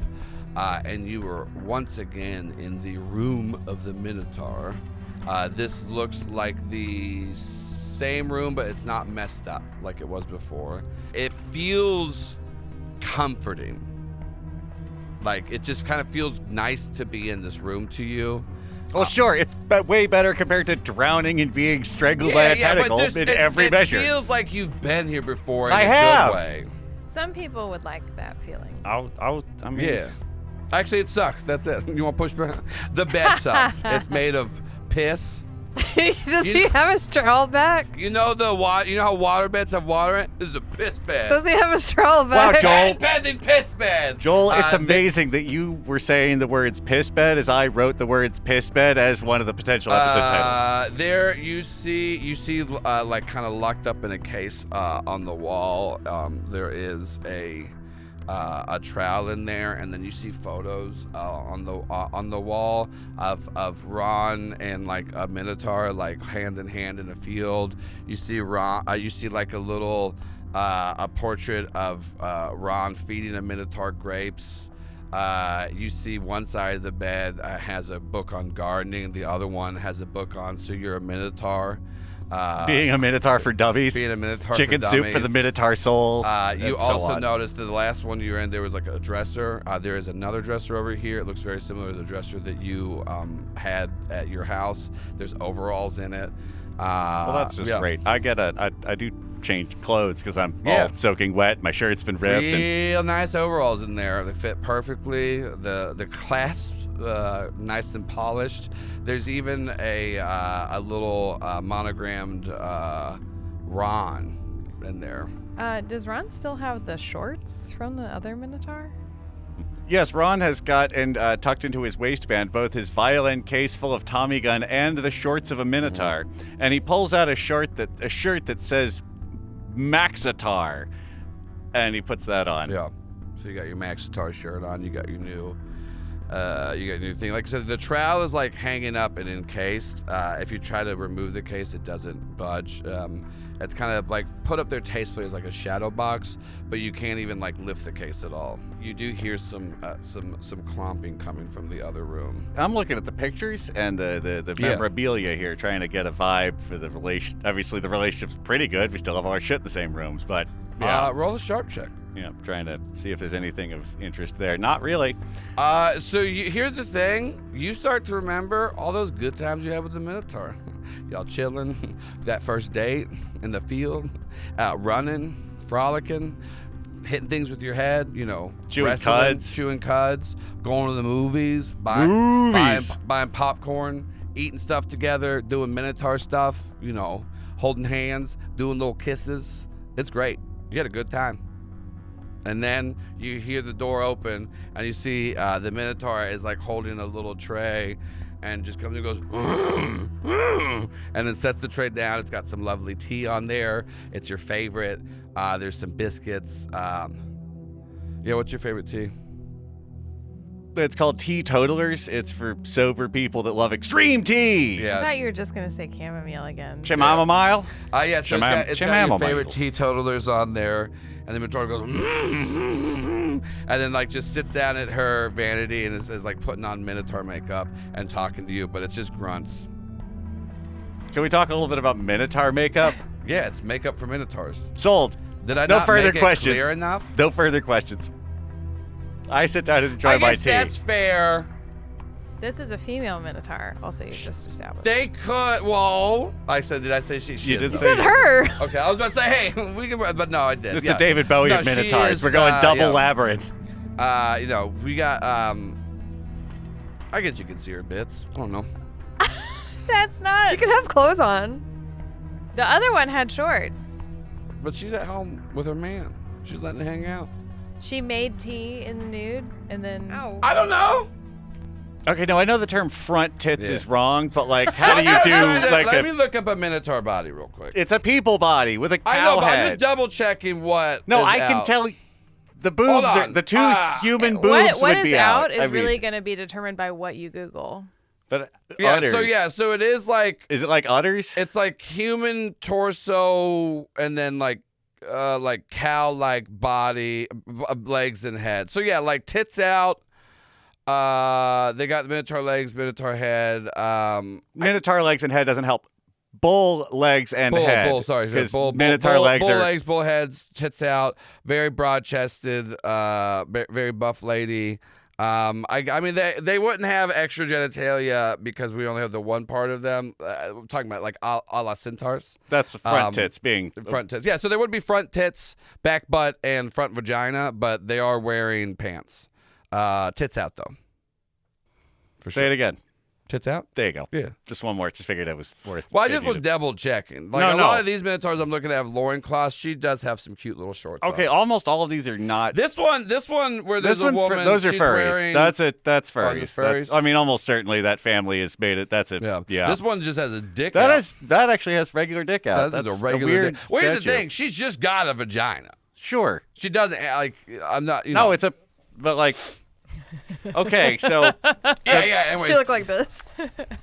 and you are once again in the room of the Minotaur. This looks like the same room, but it's not messed up like it was before. It feels comforting. Like, it just kind of feels nice to be in this room to you. Well, sure, it's way better compared to drowning and being strangled by a tentacle in every measure. It feels like you've been here before in I a have. good way. Some people would like that feeling. I mean... Yeah. Actually, it sucks. That's it. You want to push back? The bed sucks. It's made of piss Does he have a straw back? You know how water beds have water in it? This is a piss bed. Does he have a straw Wow, back? Joel. Bending piss bed. Joel, it's amazing that you were saying the words piss bed as I wrote the words piss bed as one of the potential episode titles. There you see like kind of locked up in a case on the wall. There is a trowel in there, and then you see photos on the wall of Ron and like a minotaur like hand in hand in a field. You see Ron. You see like a little a portrait of Ron feeding a minotaur grapes. You see one side of the bed has a book on gardening, the other one has a book on So You're a Minotaur. Being a Minotaur for dummies. Being a Minotaur Chicken for soup dummies. for the Minotaur soul. You also noticed that the last one you were in, there was like a dresser. There is another dresser over here. It looks very similar to the dresser that you had at your house. There's overalls in it. Well, that's just great. I do change clothes because I'm all soaking wet. My shirt's been ripped. Real nice overalls in there. They fit perfectly. The clasps nice and polished. There's even a little monogrammed Ron in there. Does Ron still have the shorts from the other Minotaur? Yes, Ron has got and tucked into his waistband both his violin case full of Tommy gun and the shorts of a Minotaur. And he pulls out a shirt that says Maxitar, and he puts that on. Yeah. So you got your Maxitar shirt on. You got your new thing. Like I said, the trowel is like hanging up and encased. If you try to remove the case, it doesn't budge. It's kind of like put up there tastefully as like a shadow box, but you can't even like lift the case at all. You do hear some clomping coming from the other room. I'm looking at the pictures and the memorabilia here, trying to get a vibe for the relation. Obviously, the relationship's pretty good. We still have all our shit in the same rooms, but roll a sharp check. Yeah, trying to see if there's anything of interest there. Not really. Here's the thing. You start to remember all those good times you had with the Minotaur. Y'all chilling, that first date in the field, out running, frolicking, hitting things with your head, chewing cuds, going to the movies, buying popcorn, eating stuff together, doing Minotaur stuff, holding hands, doing little kisses. It's great. You had a good time. And then you hear the door open, and you see the Minotaur is like holding a little tray, and just comes and goes, and then sets the tray down. It's got some lovely tea on there. It's your favorite. There's some biscuits. What's your favorite tea? It's called Teetotalers. It's for sober people that love extreme tea. Yeah. I thought you were just going to say chamomile again. Chamomile? Yeah, so it's got your favorite teetotalers on there. And the Minotaur goes, and then like just sits down at her vanity and is like putting on Minotaur makeup and talking to you, but it's just grunts. Can we talk a little bit about Minotaur makeup? Yeah, it's makeup for Minotaurs. Sold. Did I no not further make questions. It clear enough? No further questions. I sit down and enjoy my tea. That's fair. This is a female Minotaur, also you just established. They could, did I say she You is? did say her. Okay, I was about to say, hey, we can, but no, I did. It's the David Bowie of Minotaurs. We're going double Labyrinth. We got, I guess you can see her bits. I don't know. That's not. She can have clothes on. The other one had shorts. But she's at home with her man. She's letting it hang out. She made tea in the nude, and then. Ow. I don't know. Okay, no, I know the term front tits is wrong, but like, how do you do like Let me look up a Minotaur body real quick. It's a people body with a cow I know, but head. I'm just double checking what. No, is I can out. tell. The boobs are the two human boobs what would be is out. Is really going to be determined by what you Google. But udders. So it is like. Is it like udders? It's like human torso and then like cow-like body, legs and head. So yeah, like tits out. They got the Minotaur legs, Minotaur head. Minotaur legs and head doesn't help. Bull legs and head. Bull Minotaur legs bull are legs, bull heads, tits out. Very broad-chested, very buff lady. I mean, they wouldn't have extra genitalia because we only have the one part of them. We're talking about like a la centaurs. That's the front tits being front tits. Yeah, so there would be front tits, back butt, and front vagina, but they are wearing pants. Tits out though. Say it again. Tits out? There you go. Yeah. Just one more. Just figured it was worth. Well, I just was double checking. Like a lot of these Minotaurs I'm looking at have loincloths. She does have some cute little shorts. Okay, almost all of these are not. This one where there's a woman. Those are she's furries. Wearing... That's furries. Furries? I mean, almost certainly that family has made it. That's it. Yeah. This one just has a dick out. That actually has regular dick out. That's a regular regular dick. Well, here's the statue. thing. She's just got a vagina. Sure. She doesn't, like, I'm not, No, it's a, but like, okay, so. Anyways. She looked like this.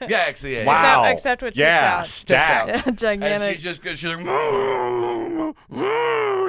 Yeah, actually, yeah. Wow. Except with tits out. Stacked. Yeah, gigantic. And she's like,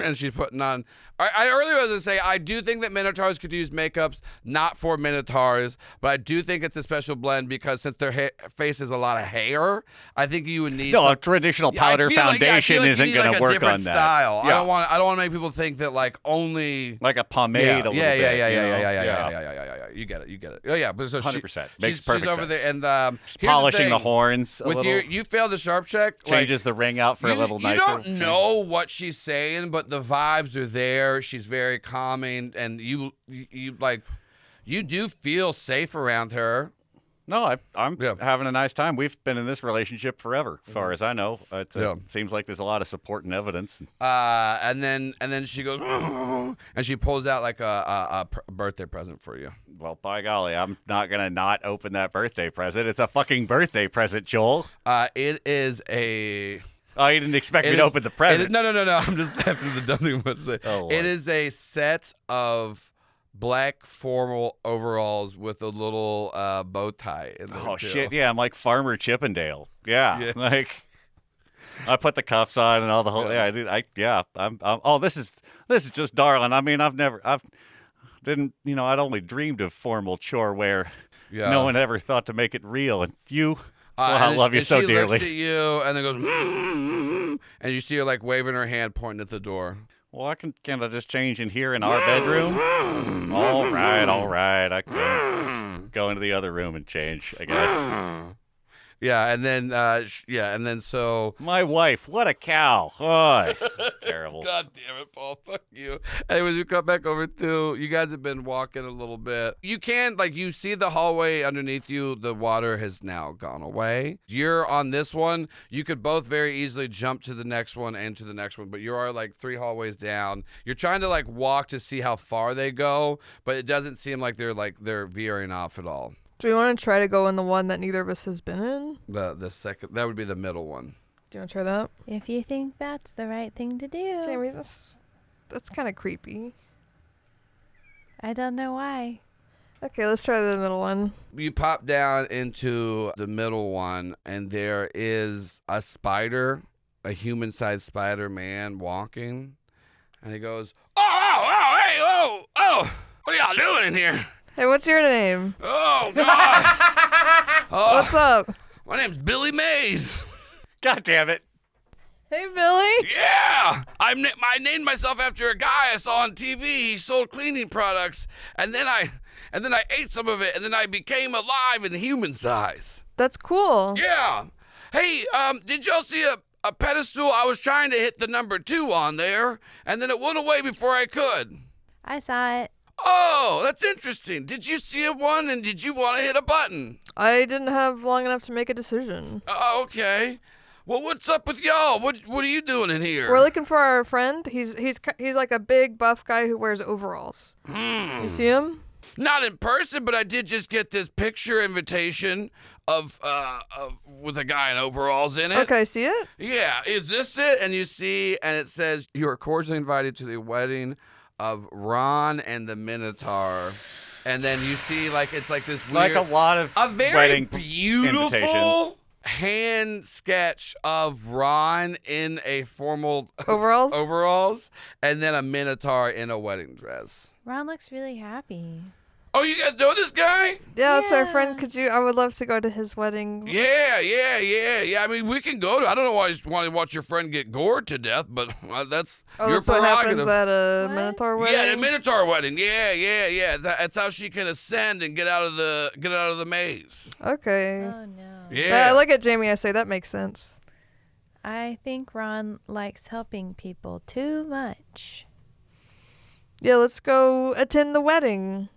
and she's putting on. I earlier was going to say, I do think that Minotaurs could use makeups, not for Minotaurs, but I do think it's a special blend because since their face is a lot of hair, I think you would need. A traditional powder foundation isn't going to work on that. Style. Yeah. I don't want to make people think that like only like a pomade. Yeah, a little yeah, bit, yeah. You get it. Oh yeah, but so 100% makes perfect she's over sense. there and polishing the horns. With you failed the sharp check. Changes the ring out for a little nicer. You don't know what she's saying, but the vibes are there. She's very calming, and you do feel safe around her. No, I'm having a nice time. We've been in this relationship forever, as far as I know. It seems like there's a lot of support and evidence. And then she goes, and she pulls out like a birthday present for you. Well, by golly, I'm not gonna not open that birthday present. It's a fucking birthday present, Joel. It is a. Oh, you didn't expect me to open the present? No. I'm just laughing at the dumb thing I'm about to say. Oh, Lord. It is a set of black formal overalls with a little bow tie in there. Oh, too. shit. Yeah, I'm like Farmer Chippendale. Yeah. Like, I put the cuffs on and all the whole. Yeah, I do. I'm this is just darling. I mean, I'd only dreamed of formal chore wear. Yeah. No one ever thought to make it real. And you. I love you so dearly. She looks at you and then goes, and you see her like waving her hand, pointing at the door. Well, can't I just change in here in our bedroom? All right. I can go into the other room and change, I guess. Yeah, and then so my wife, what a cow! Oh, terrible. God damn it, Paul! Fuck you. Anyways, we come back over to you guys have been walking a little bit. You can you see the hallway underneath you. The water has now gone away. You're on this one. You could both very easily jump to the next one and to the next one, but you are like 3 hallways down. You're trying to walk to see how far they go, but it doesn't seem like they're veering off at all. Do we want to try to go in the one that neither of us has been in? The second, that would be the middle one. Do you want to try that? If you think that's the right thing to do. Jamie, that's kind of creepy. I don't know why. Okay, let's try the middle one. You pop down into the middle one, and there is a spider, a human-sized Spider-Man walking, and he goes, "Oh, what are y'all doing in here? Hey, what's your name? Oh, God. What's up? My name's Billy Mays. God damn it. Hey, Billy. Yeah. I named myself after a guy I saw on TV. He sold cleaning products, and then I ate some of it, and then I became alive in human size. That's cool. Yeah. Hey, did y'all see a pedestal? I was trying to hit the number 2 on there, and then it went away before I could. I saw it. Oh, that's interesting. Did you see one, and did you want to hit a button? I didn't have long enough to make a decision. Okay. Well, what's up with y'all? What are you doing in here? We're looking for our friend. He's like a big buff guy who wears overalls. You see him? Not in person, but I did just get this picture invitation of with a guy in overalls in it. Oh, can I see it? Yeah. Is this it? And you see, and it says you are cordially invited to the wedding of Ron and the Minotaur. And then you see it's like this weird, like a lot of a very wedding beautiful hand sketch of Ron in a formal overalls, and then a Minotaur in a wedding dress. Ron looks really happy. Oh, you guys know this guy? Yeah, that's our friend. I would love to go to his wedding. Yeah. I mean, we can go to. I don't know why you want to watch your friend get gored to death, but that's your that's what happens at a Minotaur wedding. Yeah, a Minotaur wedding. Yeah. That's how she can ascend and get out of the maze. Okay. Oh no. Yeah. I look at Jamie. I say that makes sense. I think Ron likes helping people too much. Yeah, let's go attend the wedding.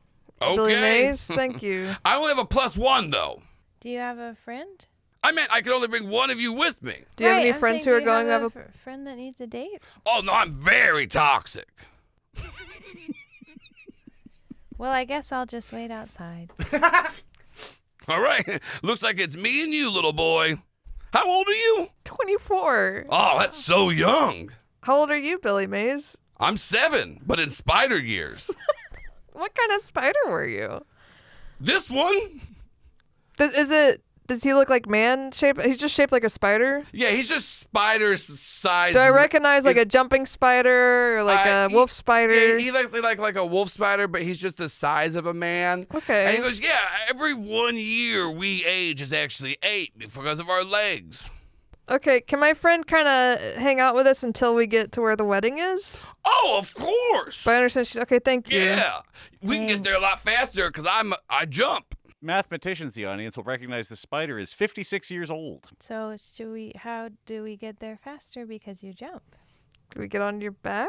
Okay. Billy Mays, thank you. I only have a +1 though. Do you have a friend? I meant I could only bring one of you with me. Do you have any friends who are going to have a friend that needs a date? Oh, no, I'm very toxic. Well, I guess I'll just wait outside. All right. Looks like it's me and you, little boy. How old are you? 24. Oh, that's so young. How old are you, Billy Mays? I'm 7, but in spider years. What kind of spider were you? This one? Does he look like man shaped? He's just shaped like a spider? Yeah, he's just spider size. Do I recognize like a jumping spider or like a wolf spider? Yeah, he looks like a wolf spider, but he's just the size of a man. Okay. And he goes, yeah, every 1 year we age is actually 8 because of our legs. Okay, can my friend kind of hang out with us until we get to where the wedding is? Oh, of course. But I understand she's okay. Thank you. Yeah, we can get there a lot faster because I jump. Mathematicians, the audience, will recognize the spider is 56 years old. So how do we get there faster because you jump? Can we get on your back?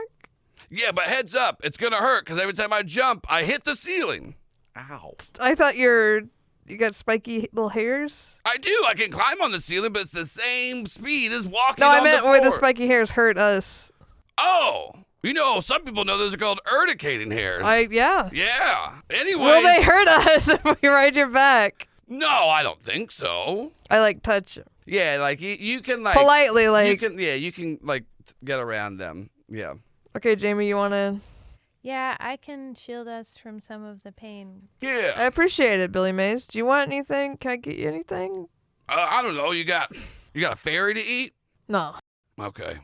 Yeah, but heads up, it's gonna hurt because every time I jump, I hit the ceiling. Ow. I thought you got spiky little hairs. I do. I can climb on the ceiling, but it's the same speed as walking No, on I meant the floor. where the spiky hairs hurt us. Oh, some people know those are called urticating hairs. Yeah. Yeah. Anyways. Will they hurt us if we ride your back? No, I don't think so. I touch Yeah, like you can politely you can get around them. Yeah. Okay, Jamie, you want to? Yeah, I can shield us from some of the pain. Yeah. I appreciate it, Billy Mays. Do you want anything? Can I get you anything? I don't know. You got a fairy to eat? No. Okay.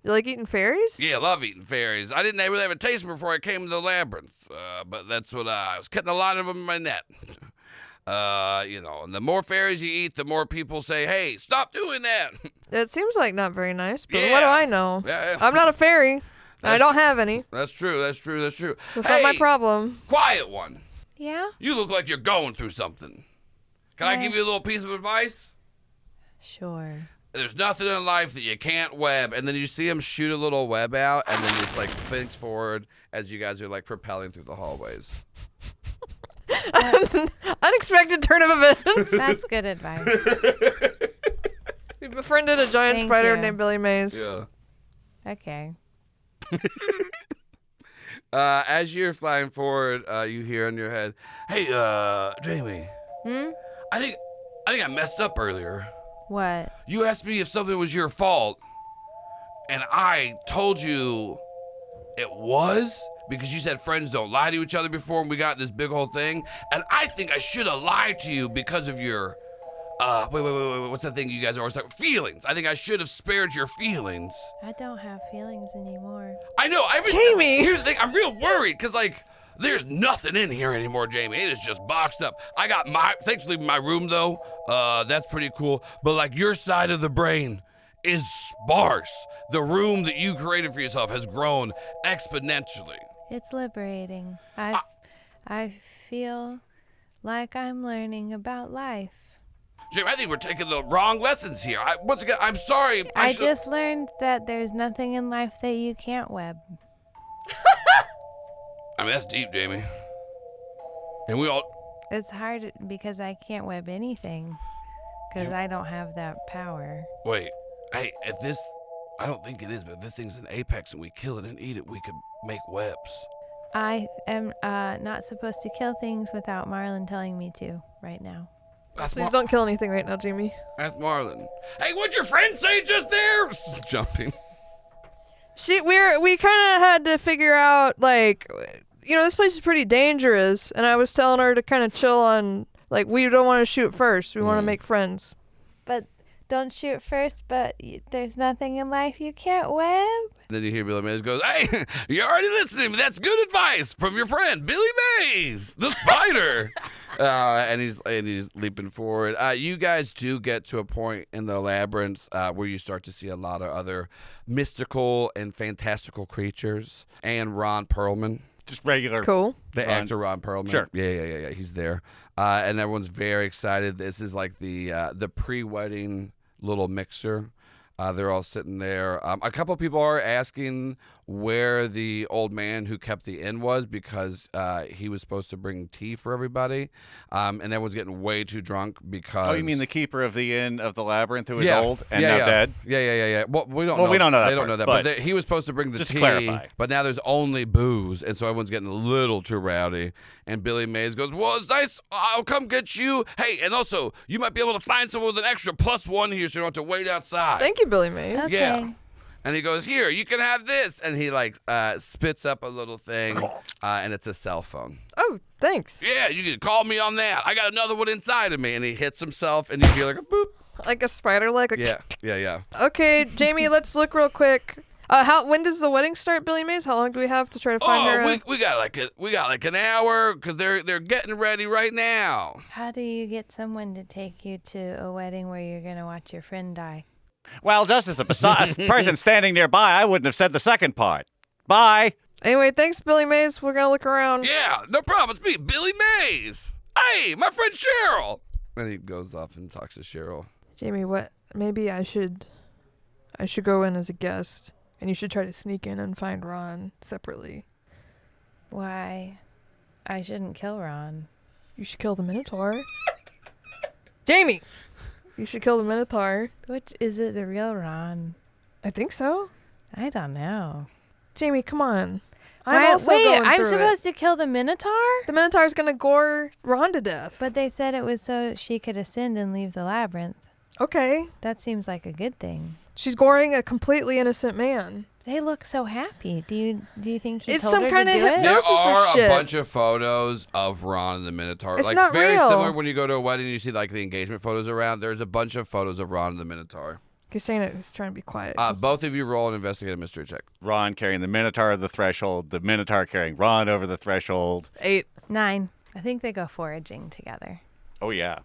You like eating fairies? Yeah, I love eating fairies. I didn't really have a taste before I came to the Labyrinth, but that's what I was cutting a lot of them in my net. And the more fairies you eat, the more people say, hey, stop doing that. It seems like not very nice, but Yeah. what do I know? Yeah. I'm not a fairy. I don't have any. That's true. That's That's hey, not my problem. Quiet one. Yeah? You look like you're going through something. Can I give you a little piece of advice? Sure. There's nothing in life that you can't web. And then you see him shoot a little web out, and then just thinks forward as you guys are propelling through the hallways. Unexpected turn of events. That's good advice. We befriended a giant Thank spider you. named Billy Mays. Yeah. Okay. As you're flying forward, you hear in your head, "Hey, Jamie. I think I messed up earlier. What? You asked me if something was your fault, and I told you it was because you said friends don't lie to each other before, and we got this big whole thing. And I think I should have lied to you because of your wait, what's that thing you guys always talk? Feelings. I think I should have spared your feelings. I don't have feelings anymore. I know. Jamie! Here's the thing. I'm real worried because, there's nothing in here anymore, Jamie. It is just boxed up. Thanks for leaving my room, though. That's pretty cool. But, your side of the brain is sparse. The room that you created for yourself has grown exponentially. It's liberating. I feel like I'm learning about life. Jamie, I think we're taking the wrong lessons here. Once again, I'm sorry. I just learned that there's nothing in life that you can't web. I mean, that's deep, Jamie. And we all... It's hard because I can't web anything because I don't have that power. Wait. Hey, if this... I don't think it is, but if this thing's an apex and we kill it and eat it, we could make webs. I am not supposed to kill things without Marlin telling me to right now. Please don't kill anything right now, Jamie. That's Marlin. Hey, what'd your friend say just there? Jumping. We kind of had to figure out, this place is pretty dangerous, and I was telling her to kind of chill on, we don't want to shoot first. We want to make friends. But don't shoot first, but there's nothing in life you can't web. Then you hear Billy Mays goes, hey, you're already listening, but that's good advice from your friend, Billy Mays, the spider. And he's leaping forward. You guys do get to a point in the labyrinth where you start to see a lot of other mystical and fantastical creatures. And Ron Perlman. Just regular. Cool. The actor Ron Perlman. Sure. Yeah. He's there. And everyone's very excited. This is the pre-wedding little mixer. They're all sitting there. A couple people are asking where the old man who kept the inn was because he was supposed to bring tea for everybody, and everyone's getting way too drunk because. Oh, you mean the keeper of the inn of the Labyrinth who is old and now dead? Yeah. Well, we don't know. We don't know that. They don't know that. But he was supposed to bring the just tea. Clarify. But now there's only booze, and so everyone's getting a little too rowdy. And Billy Mays goes, "Well, it's nice. I'll come get you. Hey, and also you might be able to find someone with an extra +1 here, so you don't have to wait outside." Thank you, Billy Mays. Okay. Yeah. And he goes, "Here, you can have this." And he spits up a little thing, and it's a cell phone. Oh, thanks. Yeah, you can call me on that. I got another one inside of me. And he hits himself, and you hear like a boop. Like a spider leg. Yeah. Okay, Jamie, let's look real quick. When does the wedding start, Billy Mays? How long do we have to try to find her? we got like an hour because they're getting ready right now. How do you get someone to take you to a wedding where you're gonna watch your friend die? Well, just as a person standing nearby, I wouldn't have said the second part. Bye. Anyway, thanks, Billy Mays. We're gonna look around. Yeah, no problem. It's me, Billy Mays. Hey, my friend Cheryl. And he goes off and talks to Cheryl. Jamie, what? Maybe I should go in as a guest, and you should try to sneak in and find Ron separately. Why? I shouldn't kill Ron. You should kill the Minotaur. Jamie, you should kill the Minotaur. Which is it, the real Ron? I think so. I don't know. Jamie, come on. I'm supposed to kill the Minotaur? The Minotaur's gonna gore Ron to death. But they said it was so she could ascend and leave the labyrinth. Okay. That seems like a good thing. She's goring a completely innocent man. They look so happy. Do you think he it's told some her kind to of do it? There hypnosis or are shit. a bunch of photos of Ron and the Minotaur. It's like not very real. similar when you go to a wedding and you see like the engagement photos around. There's a bunch of photos of Ron and the Minotaur. He's saying it. He's trying to be quiet. Both of you roll an investigative mystery check. Ron carrying the Minotaur of the threshold, the Minotaur carrying Ron over the threshold. 8. 9. I think they go foraging together. Oh, yeah.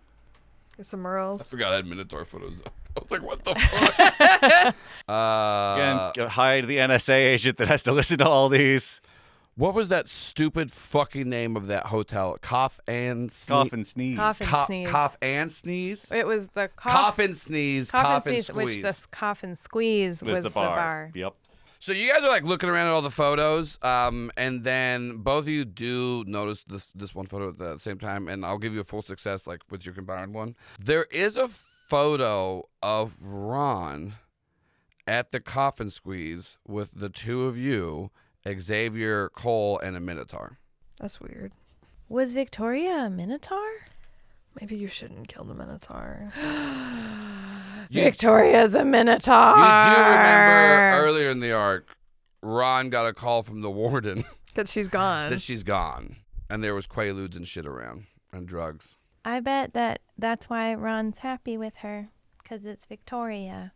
Get some Merles. I forgot I had Minotaur photos. I was like, what the fuck? Again, hide the NSA agent that has to listen to all these. What was that stupid fucking name of that hotel? Cough and Sneeze. Cough and sneeze. Cough and sneeze. Cough and Sneeze? It was the Cough and Sneeze, cough and squeeze. Which the cough and squeeze was the bar. Yep. So you guys are like looking around at all the photos, and then both of you do notice this one photo at the same time, and I'll give you a full success like with your combined one. There is a photo of Ron at the coffin squeeze with the two of you, Xavier, Cole, and a Minotaur. That's weird. Was Victoria a Minotaur? Maybe you shouldn't kill the Minotaur. Victoria's a Minotaur. You do remember earlier in the arc, Ron got a call from the warden That she's gone. that she's gone, and there was Quaaludes and shit around and drugs. I bet that's why Ron's happy with her, because it's Victoria.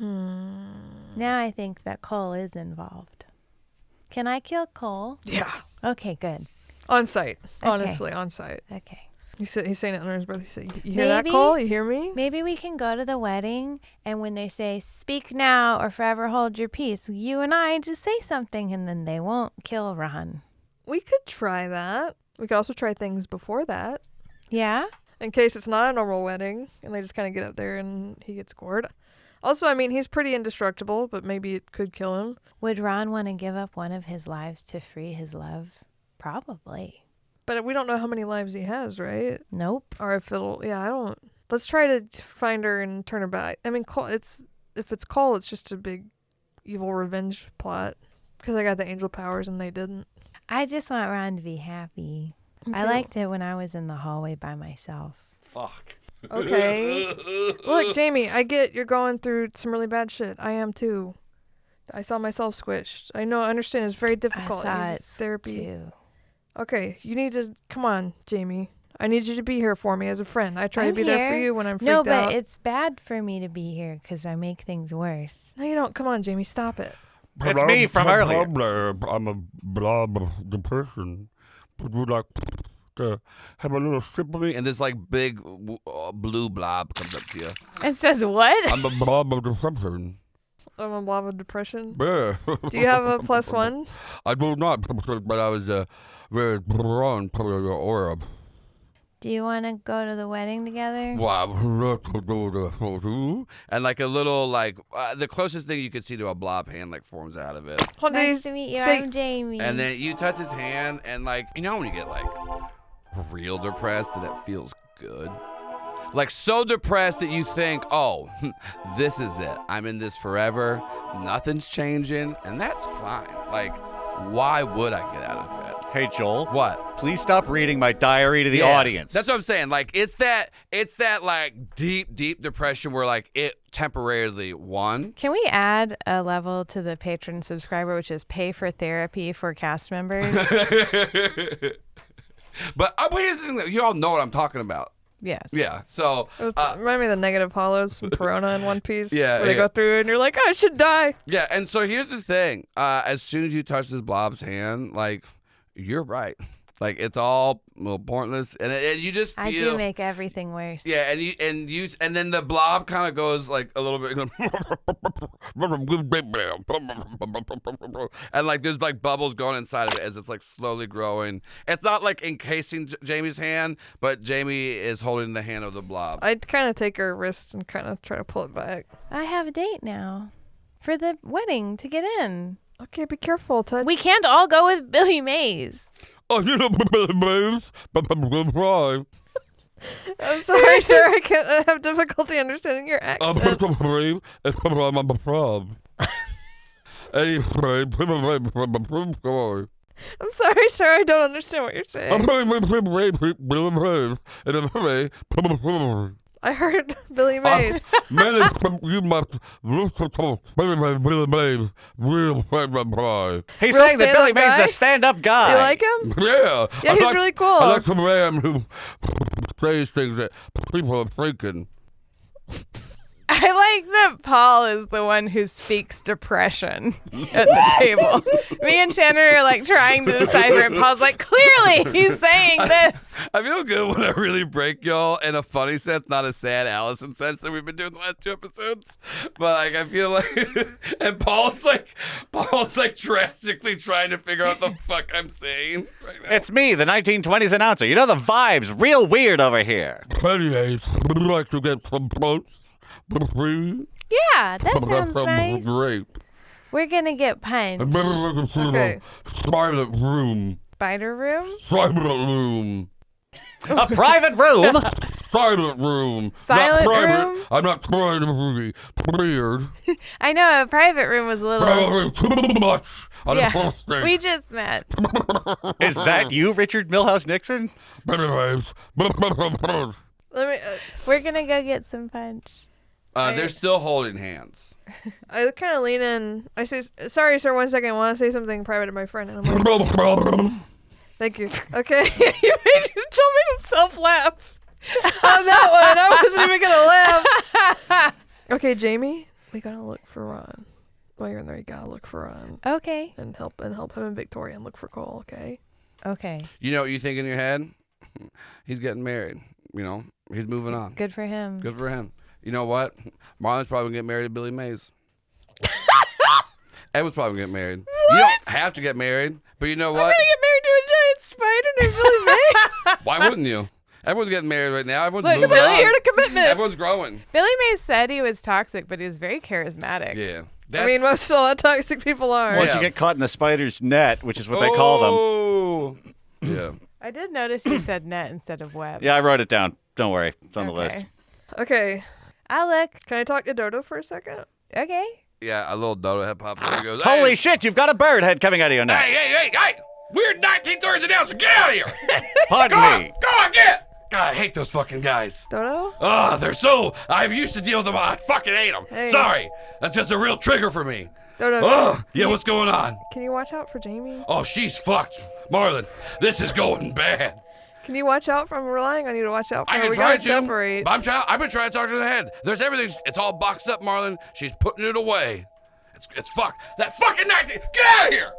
Now I think that Cole is involved. Can I kill Cole? Yeah. Okay, good. On site. Okay. Honestly, on site. Okay. He's saying it under his breath. He said, "You hear that, Cole? You hear me?" Maybe we can go to the wedding, and when they say, "Speak now or forever hold your peace," you and I just say something, and then they won't kill Ron. We could try that. We could also try things before that. Yeah? In case it's not a normal wedding, and they just kind of get up there and he gets gored. Also, I mean, he's pretty indestructible, but maybe it could kill him. Would Ron want to give up one of his lives to free his love? Probably. But we don't know how many lives he has, right? Nope. Or if it'll... Yeah, I don't... Let's try to find her and turn her back. I mean, Cole, if it's Cole, it's just a big evil revenge plot. Because I got the angel powers and they didn't. I just want Ron to be happy. Okay. I liked it when I was in the hallway by myself. Fuck. Okay. Look, Jamie, I get you're going through some really bad shit. I am too. I saw myself squished. I understand it's very difficult. I saw it therapy. too. Okay, you need to come on, Jamie. I need you to be here for me as a friend. I try to I'm be there for here. you when I'm freaked No, out. but it's bad for me to be here because I make things worse. No, you don't. Come on, Jamie. Stop it. It's me from earlier. I'm a blah depression. Would you like to have a little strip of me? And this like big blue blob comes up to you. It says what? I'm a blob of depression. I'm a blob of depression. Yeah. Do you have a +1? I do not, but I was very drawn to your aura. Do you want to go to the wedding together? And like a little like the closest thing you could see to a blob hand like forms out of it. Nice to meet you. I'm Jamie. And then you touch his hand and like you know when you get like real depressed and it feels good. Like so depressed that you think, oh, this is it. I'm in this forever. Nothing's changing, and that's fine. Like, why would I get out of it? Hey, Joel. What? Please stop reading my diary to the audience. That's what I'm saying. Like, it's that like deep depression where like it temporarily won. Can we add a level to the patron subscriber, which is pay for therapy for cast members? But here's the thing, you all know what I'm talking about. Yes. Yeah. So remind me of the Negative Hollows from Perona in One Piece. Yeah. Where they go through and you're like, I should die. Yeah. And so here's the thing. As soon as you touch this blob's hand, like you're right. Like it's all pointless, and you just feel. I do make everything worse. Yeah, and then the blob kind of goes like a little bit, and like there's like bubbles going inside of it as it's like slowly growing. It's not like encasing Jamie's hand, but Jamie is holding the hand of the blob. I'd kind of take her wrist and kind of try to pull it back. I have a date now for the wedding to get in. Okay, be careful, Ted. We can't all go with Billy Mays. Oh, you know, Billy Mays. I'm sorry, sir. I have difficulty understanding your accent. I'm a prob. I'm sorry, sir. I don't understand what you're saying. I heard Billy Mays. You must He's Real saying that Billy Mays is guy? a stand-up guy. You like him? Yeah. Yeah, he's really cool. I like the man who says things that people are thinking. I like that Paul is the one who speaks depression at the table. Me and Shannon are like trying to decipher it. Paul's like, clearly he's saying this. I feel good when I really break y'all in a funny sense, not a sad Allison sense that we've been doing the last 2 episodes. But like I feel like, and Paul's like drastically trying to figure out the fuck I'm saying right now. It's me, the 1920s announcer. You know the vibe's real weird over here. Anyways, would you like to get some votes? Yeah, that sounds nice. Great. We're going to get punched. And maybe we can sit in Okay. a silent room. Spider room? Silent room. A private room? Silent room. Silent not private. room? I'm not trying to be weird. I know, a private room was a little... Too much on the first date. We just met. Is that you, Richard Milhouse Nixon? Anyways. Let me. We're going to go get some punch. They're still holding hands. I kind of lean in. I say, "Sorry, sir. 1 second. I want to say something private to my friend." And I'm like, "Thank you." Okay, Joel made himself laugh on that one. I wasn't even gonna laugh. Okay, Jamie, we gotta look for Ron. While you're in there, you gotta look for Ron Okay. and help him and Victoria and look for Cole. Okay. Okay. You know what you think in your head? He's getting married. You know, he's moving on. Good for him. Good for him. You know what? Marlin's probably gonna get married to Billy Mays. Edward's probably gonna get married. What? You don't have to get married, but you know what? I'm gonna get married to a giant spider named Billy Mays. Why wouldn't you? Everyone's getting married right now. Everyone's Look, moving I'm on. scared of commitment. Everyone's growing. Billy Mays said he was toxic, but he was very charismatic. Yeah. I mean, most of all toxic people are. Once Yeah. you get caught in the spider's net, which is what they call them. Oh. Yeah. I did notice he said net instead of web. Yeah, I wrote it down. Don't worry. It's on the list. Okay. I'll look. Can I talk to Dodo for a second? Okay. Yeah, a little dodo head pops up and goes, Holy hey, shit, you've got a bird head coming out of your neck. hey! Weird 1930s announcer, get out of here! Pardon me. Go on, get! God, I hate those fucking guys. Dodo? They're I used to deal with them. I fucking hate them. Hey. Sorry. That's just a real trigger for me. Dodo. Yeah, what's going on? Can you watch out for Jamie? Oh, she's fucked. Marlin, this is going bad. Can you watch out for? I'm relying on you to watch out for I her. can We try gotta to. separate. But I've been trying to talk to the head. There's everything. It's all boxed up, Marlin. She's putting it away. It's fucked. That fucking 19. Get out of here!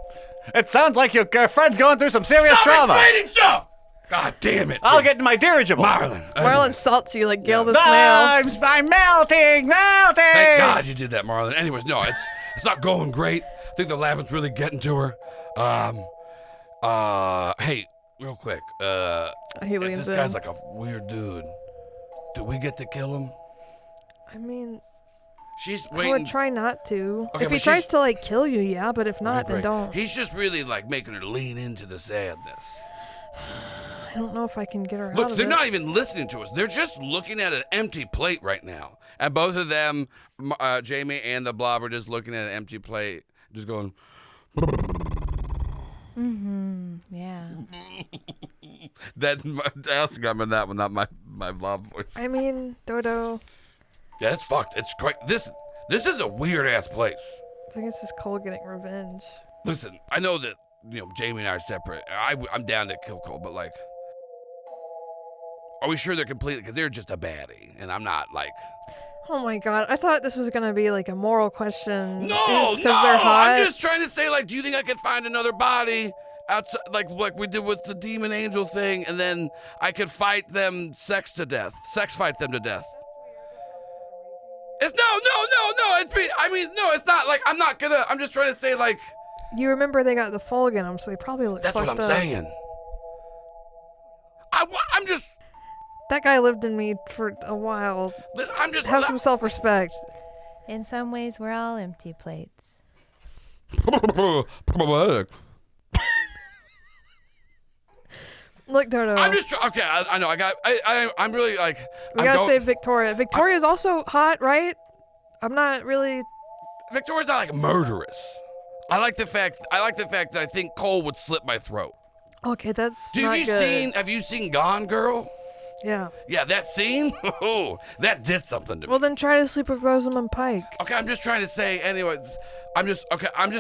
It sounds like your friend's going through some serious Stop trauma. explaining stuff! God damn it. I'll get in my dirigible. Marlin. Marlin salts you like Gale the snail. I'm melting. Thank God you did that, Marlin. Anyways, no, it's not going great. I think the labyrinth's really getting to her. Hey, Real quick, He leans this in. guy's like a weird dude. Do we get to kill him? I mean, She's I waiting. would try not to. Okay, if he but tries she's- to like kill you, yeah, but if not, Okay, then great. don't. He's just really like making her lean into the sadness. I don't know if I can get her out Look, of they're it. not even listening to us. They're just looking at an empty plate right now. And both of them, Jamie and the Blob, are just looking at an empty plate, just going. Yeah. That Allison got me on that one, not my Blob voice. I mean, Dodo. Yeah, it's fucked. It's quite. This is a weird ass place. I think it's just Cole getting revenge. Listen, I know that Jamie and I are separate. I'm down to kill Cole, but like, are we sure they're completely? Because they're just a baddie, and I'm not like. Oh my god, I thought this was gonna be like a moral question. No, because they're hot. I'm just trying to say, like, do you think I could find another body outside, like we did with the demon angel thing, and then I could fight them sex fight them to death? It's no. It's not like I'm not gonna. I'm just trying to say, like. You remember they got the fog in them, so they probably look That's fucked what I'm up. saying. I'm just. That guy lived in me for a while. I'm just. Have some self-respect. In some ways, we're all empty plates. Problematic. Look, Dodo. I'm just okay. I know. I'm really like. We gotta save Victoria. Victoria's also hot, right? I'm not really. Victoria's not like murderous. I like the fact that I think Cole would slit my throat. Okay, that's Have you seen Gone Girl? Yeah. Yeah, that scene. Oh, that did something to me. Well, then try to sleep with Rosamund Pike. Okay, I'm just trying to say. Anyways, I'm just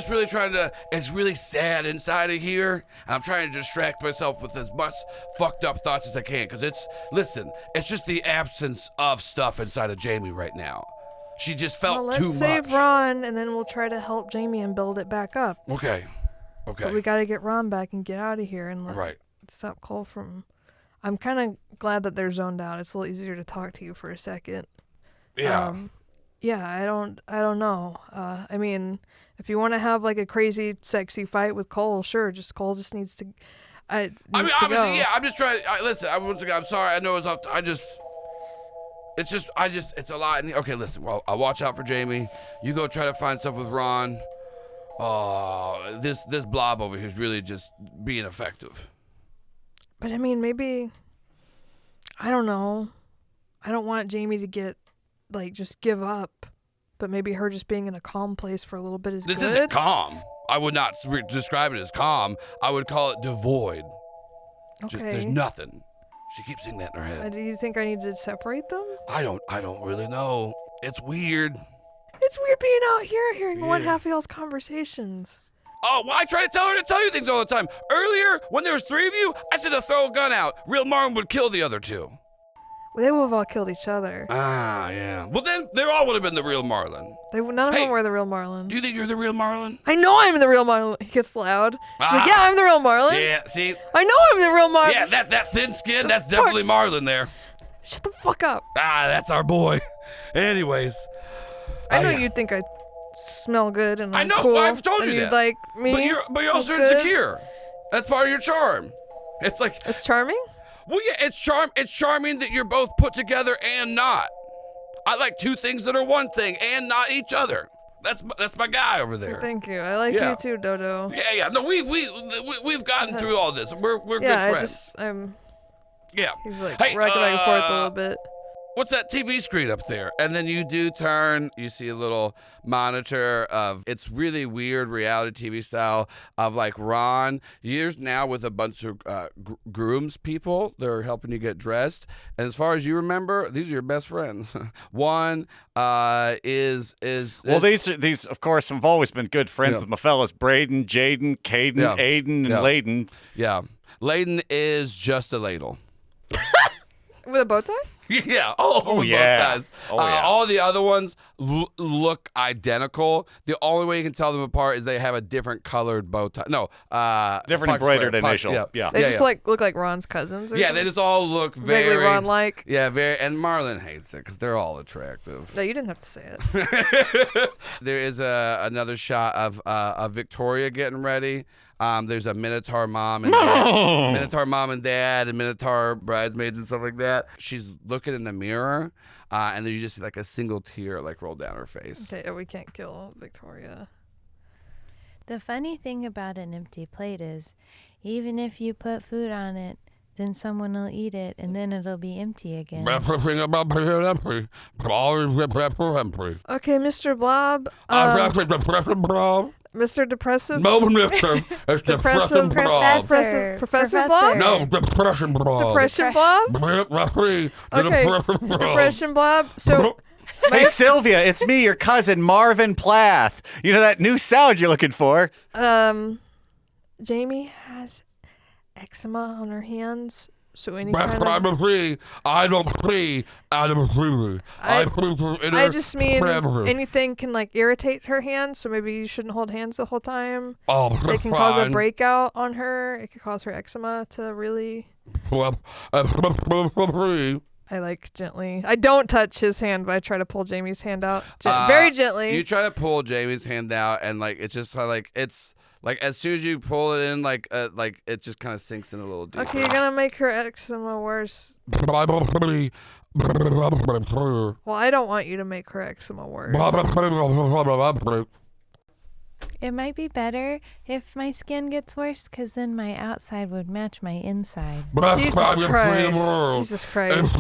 really trying to. It's really sad inside of here, and I'm trying to distract myself with as much fucked up thoughts as I can. Cause it's just the absence of stuff inside of Jamie right now. She just felt Well, too let's much. save Ron, and then we'll try to help Jamie and build it back up. Okay. But we gotta get Ron back and get out of here and stop Cole from. I'm kind of glad that they're zoned out. It's a little easier to talk to you for a second. Yeah. Yeah, I don't know. I mean, if you want to have like a crazy, sexy fight with Cole, sure. Cole just needs to. Obviously, go. yeah. I'm just trying. Listen, once again, I'm sorry. I know it's off. It's a lot. Okay, listen. Well, I'll watch out for Jamie. You go try to find stuff with Ron. Oh, this Blob over here is really just being effective. But I mean, maybe. I don't know. I don't want Jamie to get, like, just give up. But maybe her just being in a calm place for a little bit is This good. isn't calm. I would not describe it as calm. I would call it devoid. Okay. There's nothing. She keeps saying that in her head. Do you think I need to separate them? I don't really know. It's weird. It's weird being out here hearing one Yeah. half of y'all's conversations. Oh, well, I try to tell her to tell you things all the time. Earlier, when there was 3 of you, I said to throw a gun out. Real Marlin would kill the other 2. Well, they would have all killed each other. Ah, yeah. Well, then they all would have been the real Marlin. None of Hey, them were the real Marlin. Do you think you're the real Marlin? I know I'm the real Marlin. He gets loud. He's like, yeah, I'm the real Marlin. Yeah, see? I know I'm the real Marlin. Yeah, that thin skin, that's fuck? definitely Marlin there. Shut the fuck up. Ah, that's our boy. Anyways. I know yeah. you'd think I smell good and I I'm know, cool. I've told and you you'd that. like me. But you're also good. insecure. That's part of your charm. It's like, It's charming? well, yeah, it's charming that you're both put together and not. I like 2 things that are one thing and not each other. That's my guy over there. Thank you. I like Yeah. you too, Dodo. Yeah. No, we've gotten through all this. We're good Yeah, friends. Yeah. He's like Hey, rocking back and forth a little bit. What's that TV screen up there? And then you do turn, you see a little monitor of, it's really weird reality TV style of like Ron. You're now with a bunch of grooms people. They're helping you get dressed. And as far as you remember, these are your best friends. One is Well, these of course have always been good friends with my fellas Braden, Jaden, Caden, Aiden, and Layden. Yeah. Layden is just a ladle. With a bow tie? Yeah, all of them with bow ties. All the other ones look identical. The only way you can tell them apart is they have a different colored bow tie. No, different embroidered initial. Yeah. They just like look like Ron's cousins. Or Yeah, something? they just all look vaguely very Ron-like. Yeah, very. And Marlin hates it because they're all attractive. No, you didn't have to say it. There is another shot of Victoria getting ready. There's a Minotaur mom and dad, Minotaur mom and dad, and Minotaur bridesmaids and stuff like that. She's looking in the mirror, and then you just see like a single tear like roll down her face. Okay, we can't kill Victoria. The funny thing about an empty plate is, even if you put food on it, then someone will eat it, and then it'll be empty again. Okay, Mr. Blob. Mr. Depressive? No, Mr. It's Depressive Professor. Professor Blob? No, Depression Blob. Depression Blob? Okay. Depression Blob. So, Hey, Sylvia, it's me, your cousin, Marvin Plath. You know that new sound you're looking for? Jamie has eczema on her hands. So any That's kind what of... I'm free. I don't free. I don't free. I just mean anything can like irritate her hands, so maybe you shouldn't hold hands the whole time. Oh, it can cause a breakout on her. It could cause her eczema to really... I like gently. I don't touch his hand, but I try to pull Jamie's hand out very gently. You try to pull Jamie's hand out, and like it's just like it's like as soon as you pull it in, like it just kind of sinks in a little deeper. Okay, you're gonna make her eczema worse. Well, I don't want you to make her eczema worse. It might be better if my skin gets worse, because then my outside would match my inside. Jesus Christ. Jesus Christ.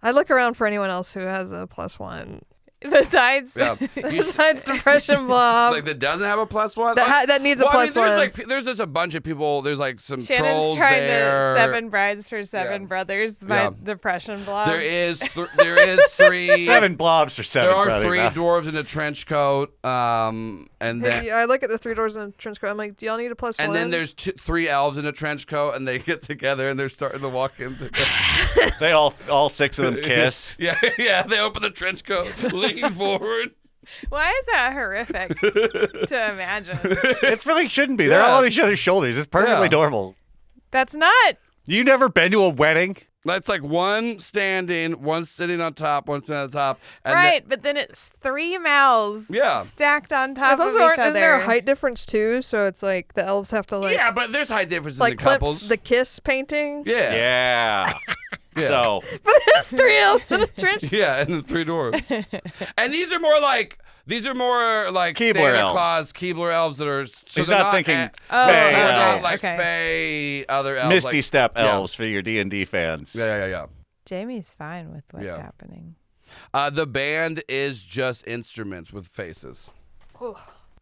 I look around for anyone else who has a +1. Besides, besides Depression Blob, like that doesn't have a +1. That needs a +1. There's just a bunch of people. There's like some Shannon's trolls trying there. to 7 brides for 7 brothers by Depression Blob. There is 3 7 blobs for 7 brothers. There are 3 dwarves in a trench coat. And then I look at the 3 dwarves in a trench coat. I'm like, do y'all need a +1? And then there's 3 elves in a trench coat, and they get together and they're starting to walk in together. They all 6 of them kiss. Yeah. They open the trench coat, lean forward. Why is that horrific to imagine? It really shouldn't be. They're all on each other's shoulders. It's perfectly normal. That's not. You never been to a wedding? That's like one standing, one sitting on top, one sitting on top. And but then it's 3 mouths stacked on top of each other. Isn't there a height difference too? So it's like the elves have to like... Yeah, but there's height differences like in couples. the kiss painting? Yeah. So... But there's 3 elves in a trench. Yeah, and the 3 dwarves. And these are more like Keebler Santa elves. Claus, Keebler elves that are... So he's they're not thinking Fae elves. not like Fae other elves. Misty Step elves for your D&D fans. Yeah. Jamie's fine with what's happening. The band is just instruments with faces.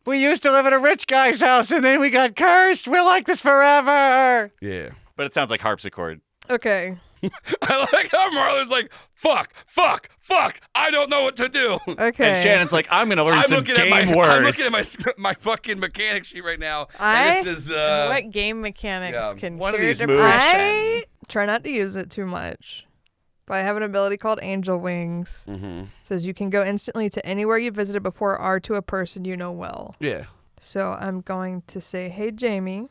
We used to live at a rich guy's house, and then we got cursed. We're like this forever. Yeah. But it sounds like harpsichord. Okay. I like how Marlin's like, fuck, I don't know what to do. Okay. And Shannon's like, I'm going to learn some game words. I'm looking at my fucking mechanic sheet right now. And this is, what game mechanics can one of cure these depression? moves. I try not to use it too much. But I have an ability called Angel Wings. Mm-hmm. It says you can go instantly to anywhere you visited before or to a person you know well. Yeah. So I'm going to say, hey, Jamie.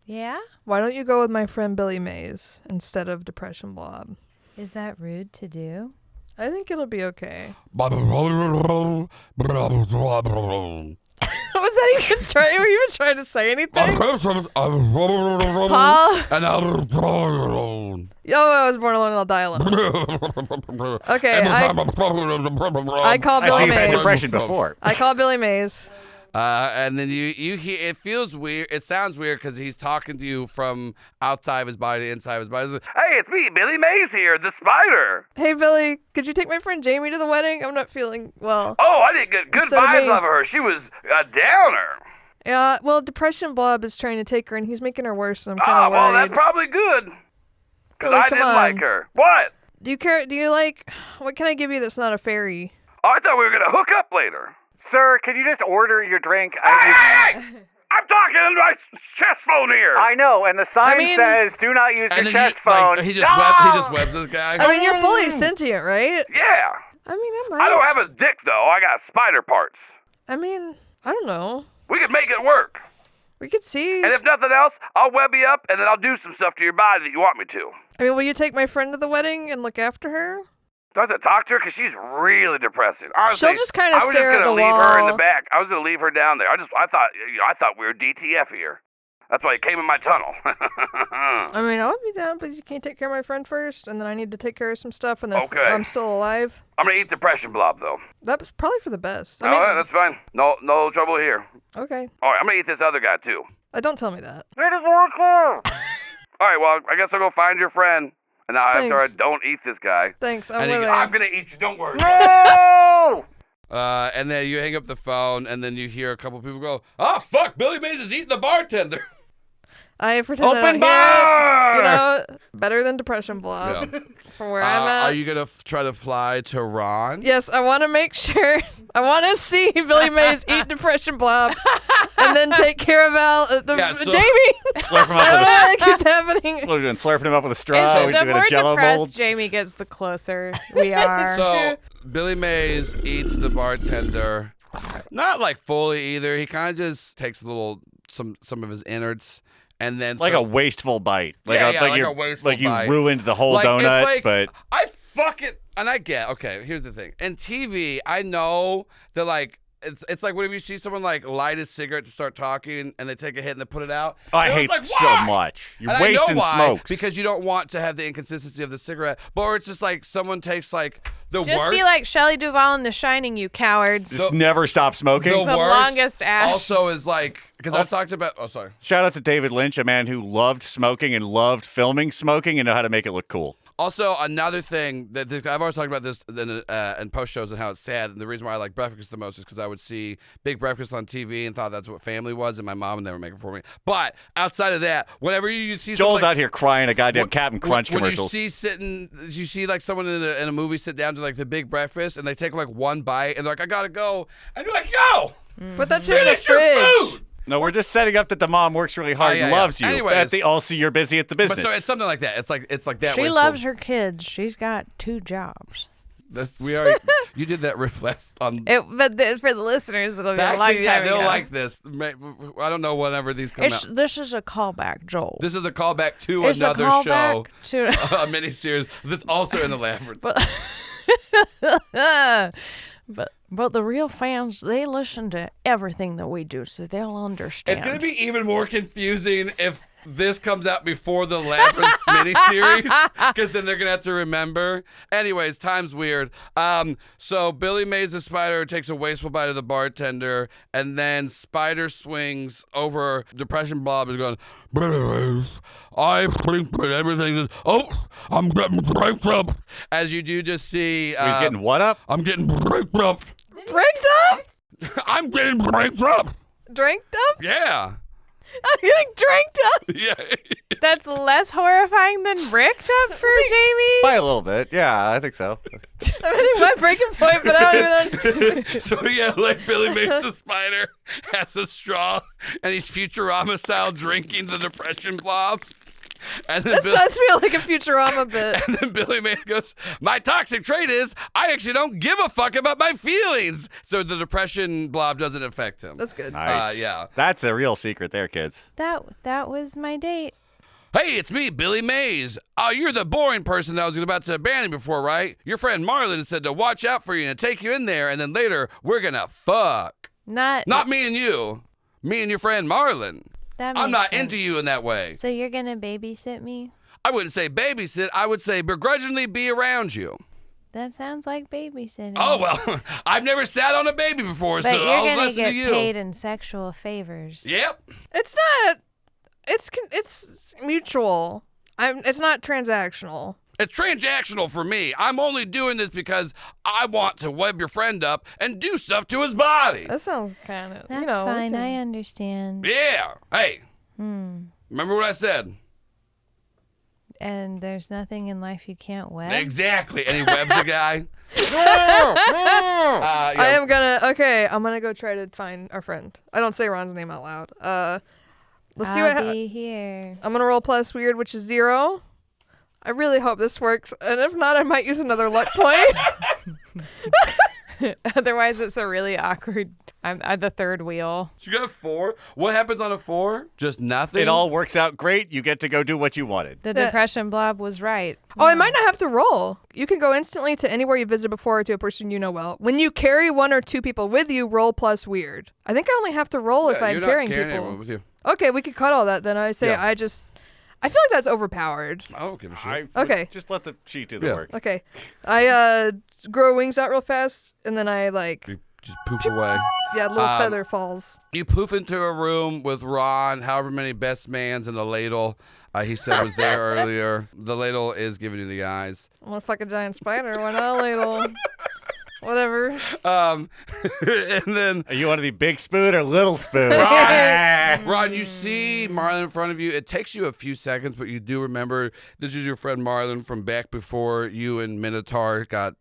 Yeah? Why don't you go with my friend Billy Mays instead of Depression Blob? Is that rude to do? I think it'll be okay. Was that even trying? Were you even trying to say anything? Paul? I was born alone and I'll die alone. Okay, I call Billy Mays. I've had depression before. I call Billy Mays. And then you hear, it feels weird. It sounds weird because he's talking to you from outside of his body to inside of his body. Like, hey, it's me, Billy Mays here, the spider. Hey, Billy, could you take my friend Jamie to the wedding? I'm not feeling well. Oh, I didn't get good vibes off of her. She was a downer. Yeah, well, Depression Blob is trying to take her, and he's making her worse, and I'm kind of worried. Well, that's probably good. Because Billy, I didn't like her. What? Do you like, what can I give you that's not a fairy? Oh, I thought we were going to hook up later. Sir, can you just order your drink? Hey! I'm talking on my chest phone here. I know, and the sign says, do not use your chest phone. He just webs this guy. I mean, you're fully sentient, right? Yeah. I mean, I might. I don't have a dick, though. I got spider parts. I mean, I don't know. We could make it work. We could see. And if nothing else, I'll web you up, and then I'll do some stuff to your body that you want me to. I mean, will you take my friend to the wedding and look after her? Do I have to talk to her? Because she's really depressing. Honestly, She'll just kind of stare at the wall. I was just going to leave her in the back. I was going to leave her down there. I thought we were DTF here. That's why it came in my tunnel. I mean, I would be down, but you can't take care of my friend first, and then I need to take care of some stuff, and then I'm still alive. I'm going to eat depression blob, though. That's probably for the best. That's fine. No trouble here. Okay. All right, I'm going to eat this other guy, too. Don't tell me that. It is working. All right, well, I guess I'll go find your friend. And now after I don't eat this guy. Thanks, I'm going to eat you, don't worry. No! And then you hang up the phone, and then you hear a couple people go, "Oh, fuck, Billy Mays is eating the bartender." I pretend Open bar! You know, better than depression blob. Yeah. From where I'm at. Are you going to try to fly to Ron? Yes, I want to make sure. I want to see Billy Mays eat depression blob and then take care of Jamie. Slurp him up I don't know what keeps happening. What are we doing? Slurping him up with a straw? The more Jello depressed mold? Jamie gets, the closer we are. So Billy Mays eats the bartender. Not like fully either. He kind of just takes some of his innards. And then a wasteful bite. Like a wasteful bite. Like you ruined the whole donut, but I fuck it. And I get, okay, here's the thing. In TV, I know that like it's like whenever you see someone like light a cigarette to start talking and they take a hit and they put it out. I hate like, so much. You're wasting smokes. Because you don't want to have the inconsistency of the cigarette. Or it's just like someone takes like the worst. Just be like Shelley Duvall in The Shining, you cowards. Just never stop smoking. The worst longest ash. Also is like, because I talked about, sorry. Shout out to David Lynch, a man who loved smoking and loved filming smoking and know how to make it look cool. Also, another thing that I've always talked about this in post shows and how it's sad. And the reason why I like Breakfast the most is because I would see Big Breakfast on TV and thought that's what family was, and my mom would never make it for me. But outside of that, whenever you see Joel's out here crying at goddamn Captain Crunch commercials. When you see like someone in a movie sit down to like the Big Breakfast and they take like one bite and they're like, I gotta go, and you're like, yo, put that shit in the fridge. Food. No, we're just setting up that the mom works really hard and loves you. Anyways, also, you're busy at the business. But so it's something like that. It's like that. She loves her kids. She's got 2 jobs. You did that riff last on. But for the listeners, it'll be a long time they'll ago. like this. I don't know whenever these come out. This is a callback, Joel. This is a callback to another show, a miniseries that's also in the Labyrinth. But the real fans, they listen to everything that we do, so they'll understand. It's going to be even more confusing if this comes out before the Labyrinth miniseries, because then they're going to have to remember. Anyways, time's weird. So Billy Mays the spider takes a wasteful bite of the bartender, and then Spider swings over Depression Blob is going, I think that everything is, I'm getting bankrupt. As you do just see. He's getting what up? I'm getting bankrupt. Dranked up? I'm getting bankrupt. Dranked up? Yeah. I'm getting dranked up. Yeah. That's less horrifying than bricked up for Jamie? By a little bit. Yeah, I think so. I'm hitting my breaking point, but I don't even know. So yeah, like Billy Mays the spider has a straw and he's Futurama style drinking the Depression Blob. And then This does feel like a Futurama bit. And then Billy Mays goes, my toxic trait is I actually don't give a fuck about my feelings. So the Depression Blob doesn't affect him. That's good. Nice. Yeah. That's a real secret there, kids. That was my date. Hey, it's me, Billy Mays. Oh, you're the boring person that was about to abandon before, right? Your friend Marlin said to watch out for you and take you in there, and then later we're gonna fuck. Not me and you. Me and your friend Marlin. I'm not into you in that way. So you're gonna babysit me? I wouldn't say babysit. I would say begrudgingly be around you. That sounds like babysitting. Oh, well, I've never sat on a baby before, but so you're I'll gonna listen to you. get paid in sexual favors. Yep. It's not. It's mutual. It's not transactional. It's transactional for me. I'm only doing this because I want to web your friend up and do stuff to his body. That sounds kind of. That's fine. I understand. Yeah. Hey. Remember what I said? And there's nothing in life you can't web? Exactly. And he webs a guy. I'm gonna go try to find our friend. I don't say Ron's name out loud. Let's see what I'll be here. I'm gonna roll plus weird, which is 0. I really hope this works, and if not, I might use another luck point. Otherwise, it's a really awkward. I'm the third wheel. You got 4? What happens on a 4? Just nothing? It all works out great. You get to go do what you wanted. The depression blob was right. Oh, I might not have to roll. You can go instantly to anywhere you visited before or to a person you know well. When you carry 1 or 2 people with you, roll plus weird. I think I only have to roll if I'm carrying people. Anyone with you. Okay, we could cut all that then. I say I feel like that's overpowered. I don't give a shit. Okay. Just let the sheet do the work. Okay. I grow wings out real fast, and then I You just poof away. Yeah, a little feather falls. You poof into a room with Ron, however many best mans, and the ladle. He said was there earlier. The ladle is giving you the eyes. I want to fuck a giant spider. Why not a ladle? Whatever. And then You want to be big spoon or little spoon? Ron, you see Marlin in front of you. It takes you a few seconds, but you do remember this is your friend Marlin from back before you and Minotaur got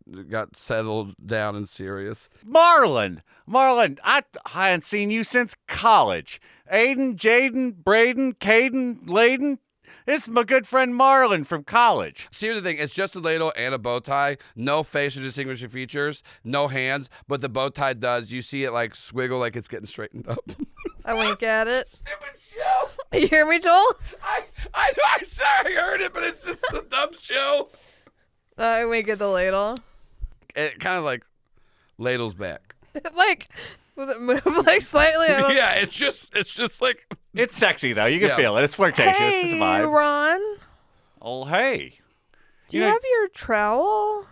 settled down and serious. Marlin, I hadn't seen you since college. Aiden, Jaden, Braden, Caden, Layden. This is my good friend Marlin from college. See, here's the thing. It's just a ladle and a bow tie. No facial distinguishing features. No hands. But the bow tie does. You see it like swiggle like it's getting straightened up. I wink at it. Stupid show. You hear me, Joel? I'm sorry I heard it, but it's just a dumb show. I wink at the ladle. It kind of like ladles back. Like, was it move like slightly? Yeah, it's just like... It's sexy, though. You can feel it. It's flirtatious. It's a Hey, vibe. Ron. Oh, hey. Do you have your trowel?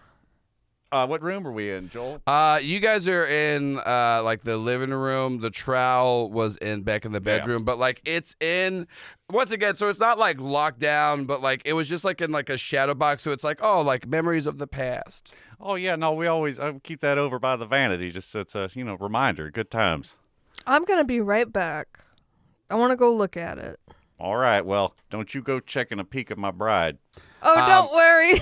What room are we in, Joel? You guys are in like the living room. The trowel was back in the bedroom, but like it's in once again. So it's not like locked down, but like it was just like in like a shadow box. So it's like like memories of the past. Oh, yeah. No, I keep that over by the vanity just so it's a reminder. Good times. I'm going to be right back. I want to go look at it. All right. Well, don't you go checking a peek at my bride. Oh, don't worry.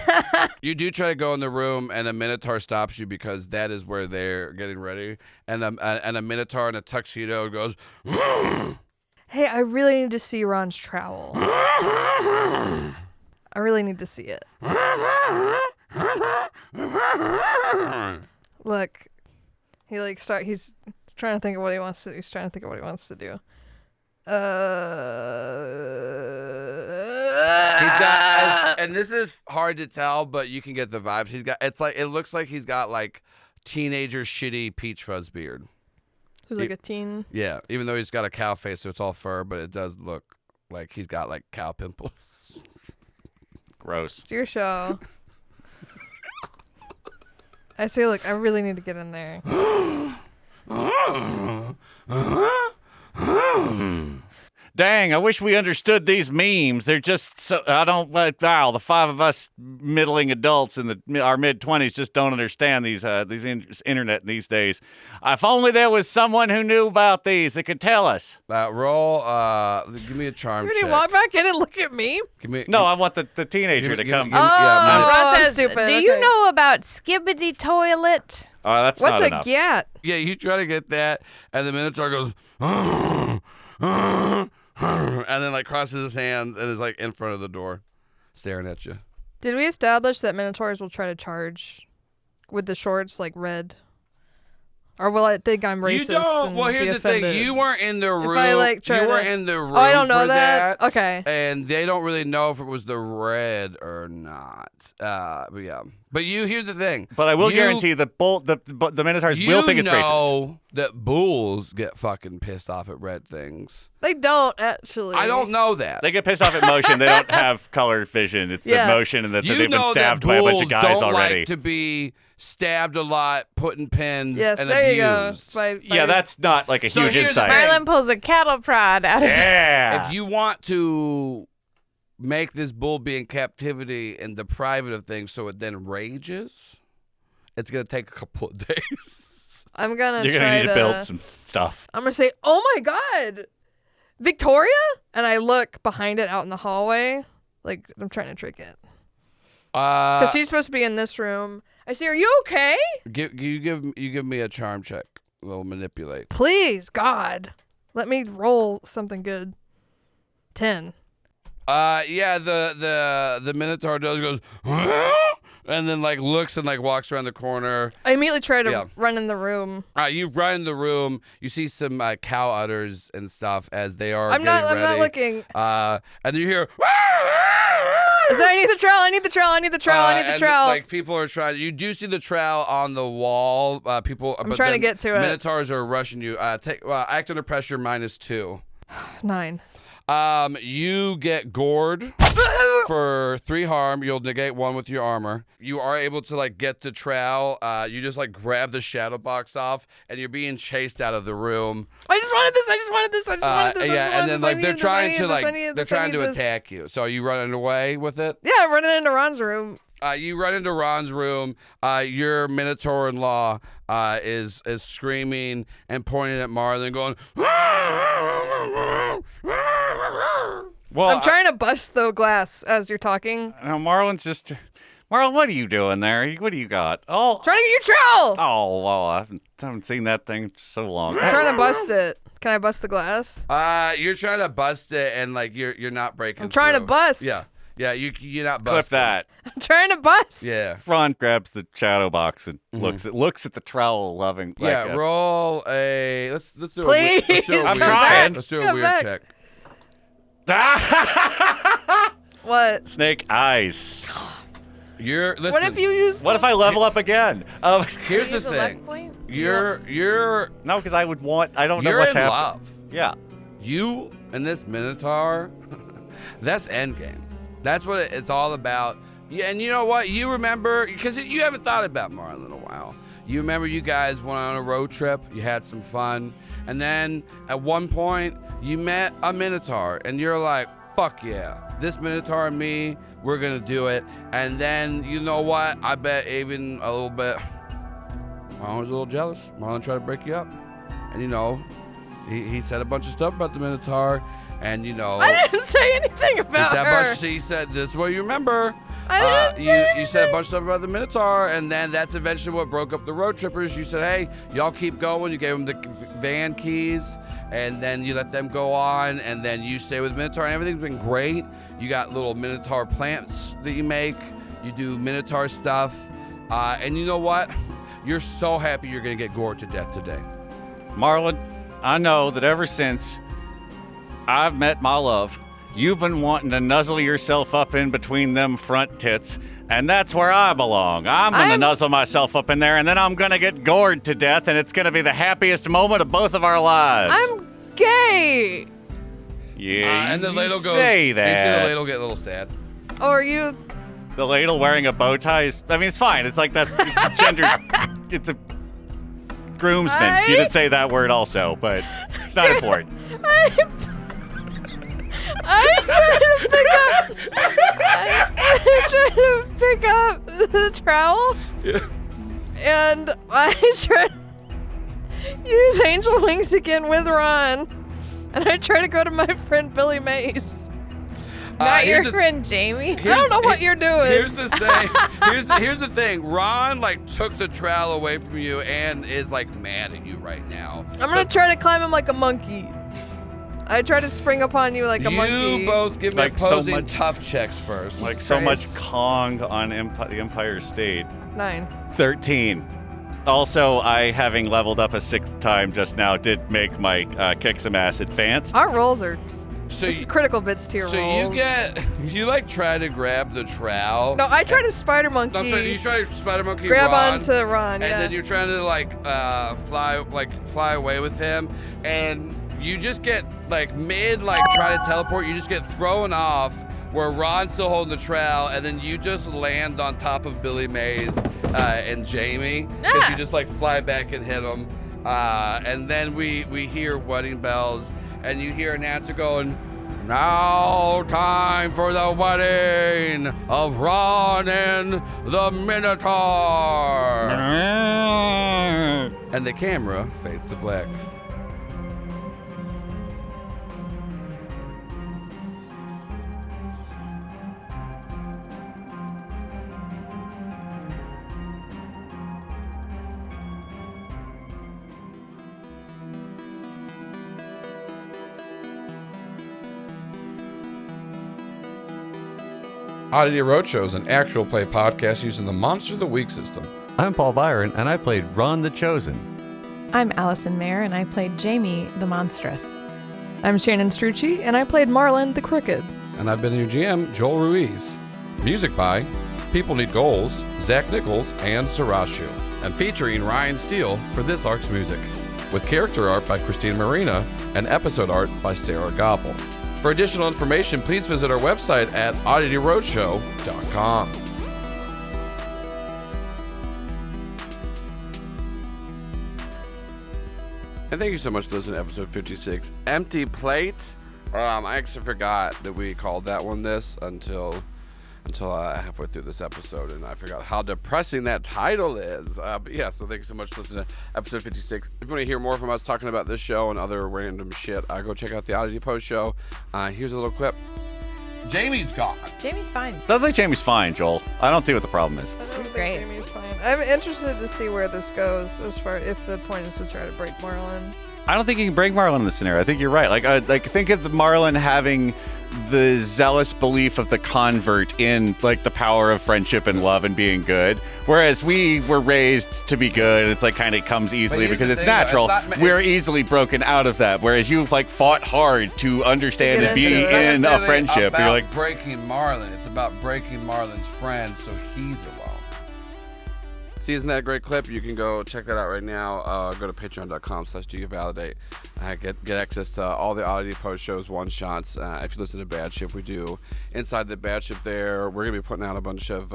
You do try to go in the room, and a Minotaur stops you because that is where they're getting ready. And a Minotaur in a tuxedo goes, Hey, I really need to see Ron's trowel. I really need to see it. Look, he's trying to think of what he wants to do. He's trying to think of what he wants to do. he's got, and this is hard to tell, but you can get the vibes. It looks like he's got like teenager shitty peach fuzz beard. Who's like a teen? Yeah, even though he's got a cow face, so it's all fur, but it does look like he's got like cow pimples. Gross. It's your show. I say, look, I really need to get in there. Dang, I wish we understood these memes. They're just so, the 5 of us middling adults in our mid-20s just don't understand these internet these days. If only there was someone who knew about these that could tell us. Roll, give me a charm You're check. gonna walk back in and look at me? I want the teenager to come. I'm says, stupid. Do you know about Skibbity Toilet? Oh, that's What's not a enough. gat? Yeah, you try to get that, and the Minotaur goes, and then like crosses his hands and is like in front of the door, staring at you. Did we establish that Minotaurs will try to charge with the shorts like red? Or will I think I'm racist? You don't. And Well, be here's the offended? thing. You weren't in the room. I, like, try you to- weren't in the room. Oh, I don't know for that? that. Okay. And they don't really know if it was the red or not. But yeah. But here's the thing. But I will guarantee the Minotaurs will think it's racist. You know that bulls get fucking pissed off at red things. They don't, actually. I don't know that. They get pissed off at motion. They don't have color vision. It's the motion and that they've been stabbed by a bunch of guys don't already. Like to be stabbed a lot, put in pens, Yes, and there abused. you go. Yeah, that's not like a So huge here's the insight. thing. Marlin pulls a cattle prod out of it. Yeah. If you want to make this bull be in captivity and deprive it of things so it then rages, it's going to take a couple of days. I'm going You're to going try to need to build some stuff. I'm going to say, oh my God, Victoria? And I look behind it out in the hallway. Like, I'm trying to trick it. Because she's supposed to be in this room. I say, are you okay? You give me a charm check. We'll manipulate. Please, God. Let me roll something good. 10. Yeah, the Minotaur goes, and then like looks and like walks around the corner. I immediately try to run in the room. You run in the room. You see some cow udders and stuff as they are. I'm not looking. And you hear. I need the trowel. I need the trowel. I need the trowel. I need the trowel. Like people are trying. You do see the trowel on the wall. People. I'm trying to get to it. Minotaurs are rushing you. Act under pressure -2. 9. You get gored for 3 harm. You'll negate 1 with your armor. You are able to like get the trowel. You just like grab the shadow box off, and you're being chased out of the room. I just wanted this. I just wanted this. I just wanted this. Yeah, and then like they're trying to attack you. So are you running away with it? Yeah, I'm running into Ron's room. You run into Ron's room. Your Minotaur-in-law is screaming and pointing at Marlin, going. Well, I'm trying to bust the glass as you're talking. No, Marlin, what are you doing there? What do you got? Oh, trying to get your trowel. Oh, well, I haven't seen that thing in so long. I'm trying to bust it. Can I bust the glass? You're trying to bust it, and like you're not breaking. I'm trying to bust. Yeah, you're not busting. Clip that. I'm trying to bust. Yeah. Ron grabs the shadow box and looks at the trowel, loving. Yeah, roll a. Let's do Please, a weird I'm trying. Let's do a weird check. What? Snake eyes. Listen, What if you use? What if I level up again? Here's the thing. You're no, because I would want. I don't know you're what's in happening. love. Yeah. You and this Minotaur. That's endgame. That's what it's all about. Yeah, and you know what? You remember, because you haven't thought about Marlin in a while. You remember you guys went on a road trip. You had some fun. And then at one point, you met a Minotaur. And you're like, fuck yeah. This Minotaur and me, we're going to do it. And then, you know what? I bet even a little bit, Marlin was a little jealous. Marlin tried to break you up. And, you know, he said a bunch of stuff about the Minotaur. And, you know. I didn't say anything about her. He said, this is what you remember. I didn't say you said a bunch of stuff about the Minotaur, and then that's eventually what broke up the road trippers. You said, hey, y'all keep going. You gave them the van keys, and then you let them go on, and then you stay with Minotaur, and everything's been great. You got little Minotaur plants that you make. You do Minotaur stuff. And you know what? You're so happy you're going to get gored to death today. Marlin, I know that ever since I've met my love, you've been wanting to nuzzle yourself up in between them front tits, and that's where I belong. I'm going to nuzzle myself up in there, and then I'm going to get gored to death, and it's going to be the happiest moment of both of our lives. I'm gay. Yeah, and the ladle goes. Say that. You see the ladle get a little sad. Oh, are you? The ladle wearing a bow tie is, I mean, it's fine. It's like that's gender. It's a groomsman. You didn't say that word also, but it's not important. I'm trying to pick up the trowel. Yeah. And I try to use angel wings again with Ron. And I try to go to my friend Billy Mays. Not your friend Jamie. I don't know what you're doing. Here's the thing. Here's the thing. Ron like took the trowel away from you and is like mad at you right now. I'm gonna try to climb him like a monkey. I try to spring upon you like a monkey. You both give me Like opposing tough checks first. Like so much Kong on the Empire State. 9. 13. Also, I, having leveled up a 6th time just now, did make my kick some ass advanced. Our rolls are. So this is critical bits to your rolls. you like try to grab the trowel. No, I try to spider monkey. You try to spider monkey grab Ron, onto Ron, and then you're trying to fly away with him, and you just get try to teleport. You just get thrown off where Ron's still holding the trowel, and then you just land on top of Billy Mays and Jamie because you just fly back and hit them, and then we hear wedding bells. And you hear an announcer going, now time for the wedding of Ron and the Minotaur. And the camera fades to black. Oddity Roadshow is an actual play podcast using the Monster of the Week system. I'm Paul Byron, and I played Ron the Chosen. I'm Allison Maier, and I played Jamie the Monstrous. I'm Shannon Strucci, and I played Marlin the Crooked. And I've been your GM, Joel Ruiz. Music by People Need Goals, Zach Nichols, and Sarashu. And featuring Ryan Steele for this arc's music. With character art by Christine Marina and episode art by Sarah Gobble. For additional information, please visit our website at oddityroadshow.com. And thank you so much for listening to episode 56, Empty Plate. I actually forgot that we called that one this until halfway through this episode, and I forgot how depressing that title is. But yeah, so thank you so much for listening to episode 56. If you want to hear more from us talking about this show and other random shit, go check out the Oddity Post show. Here's a little clip. Jamie's gone. Jamie's fine. I think Jamie's fine, Joel. I don't see what the problem is. I don't think Great. Jamie's fine. I'm interested to see where this goes as far if the point is to try to break Marlin. I don't think you can break Marlin in this scenario. I think you're right. Like think it's Marlin having the zealous belief of the convert in like the power of friendship and love and being good, whereas we were raised to be good. It's like kind of comes easily because it's natural. We're easily broken out of that, whereas you've like fought hard to understand and be in a friendship. You're like breaking Marlin. It's about breaking Marlin's friend so he's alone. See, isn't that a great clip? You can go check that out right now. Go to patreon.com/doyouvalidate. Get access to all the Oddity Post shows, one-shots. If you listen to Bad Ship, we do Inside the Bad Ship there. We're going to be putting out a bunch of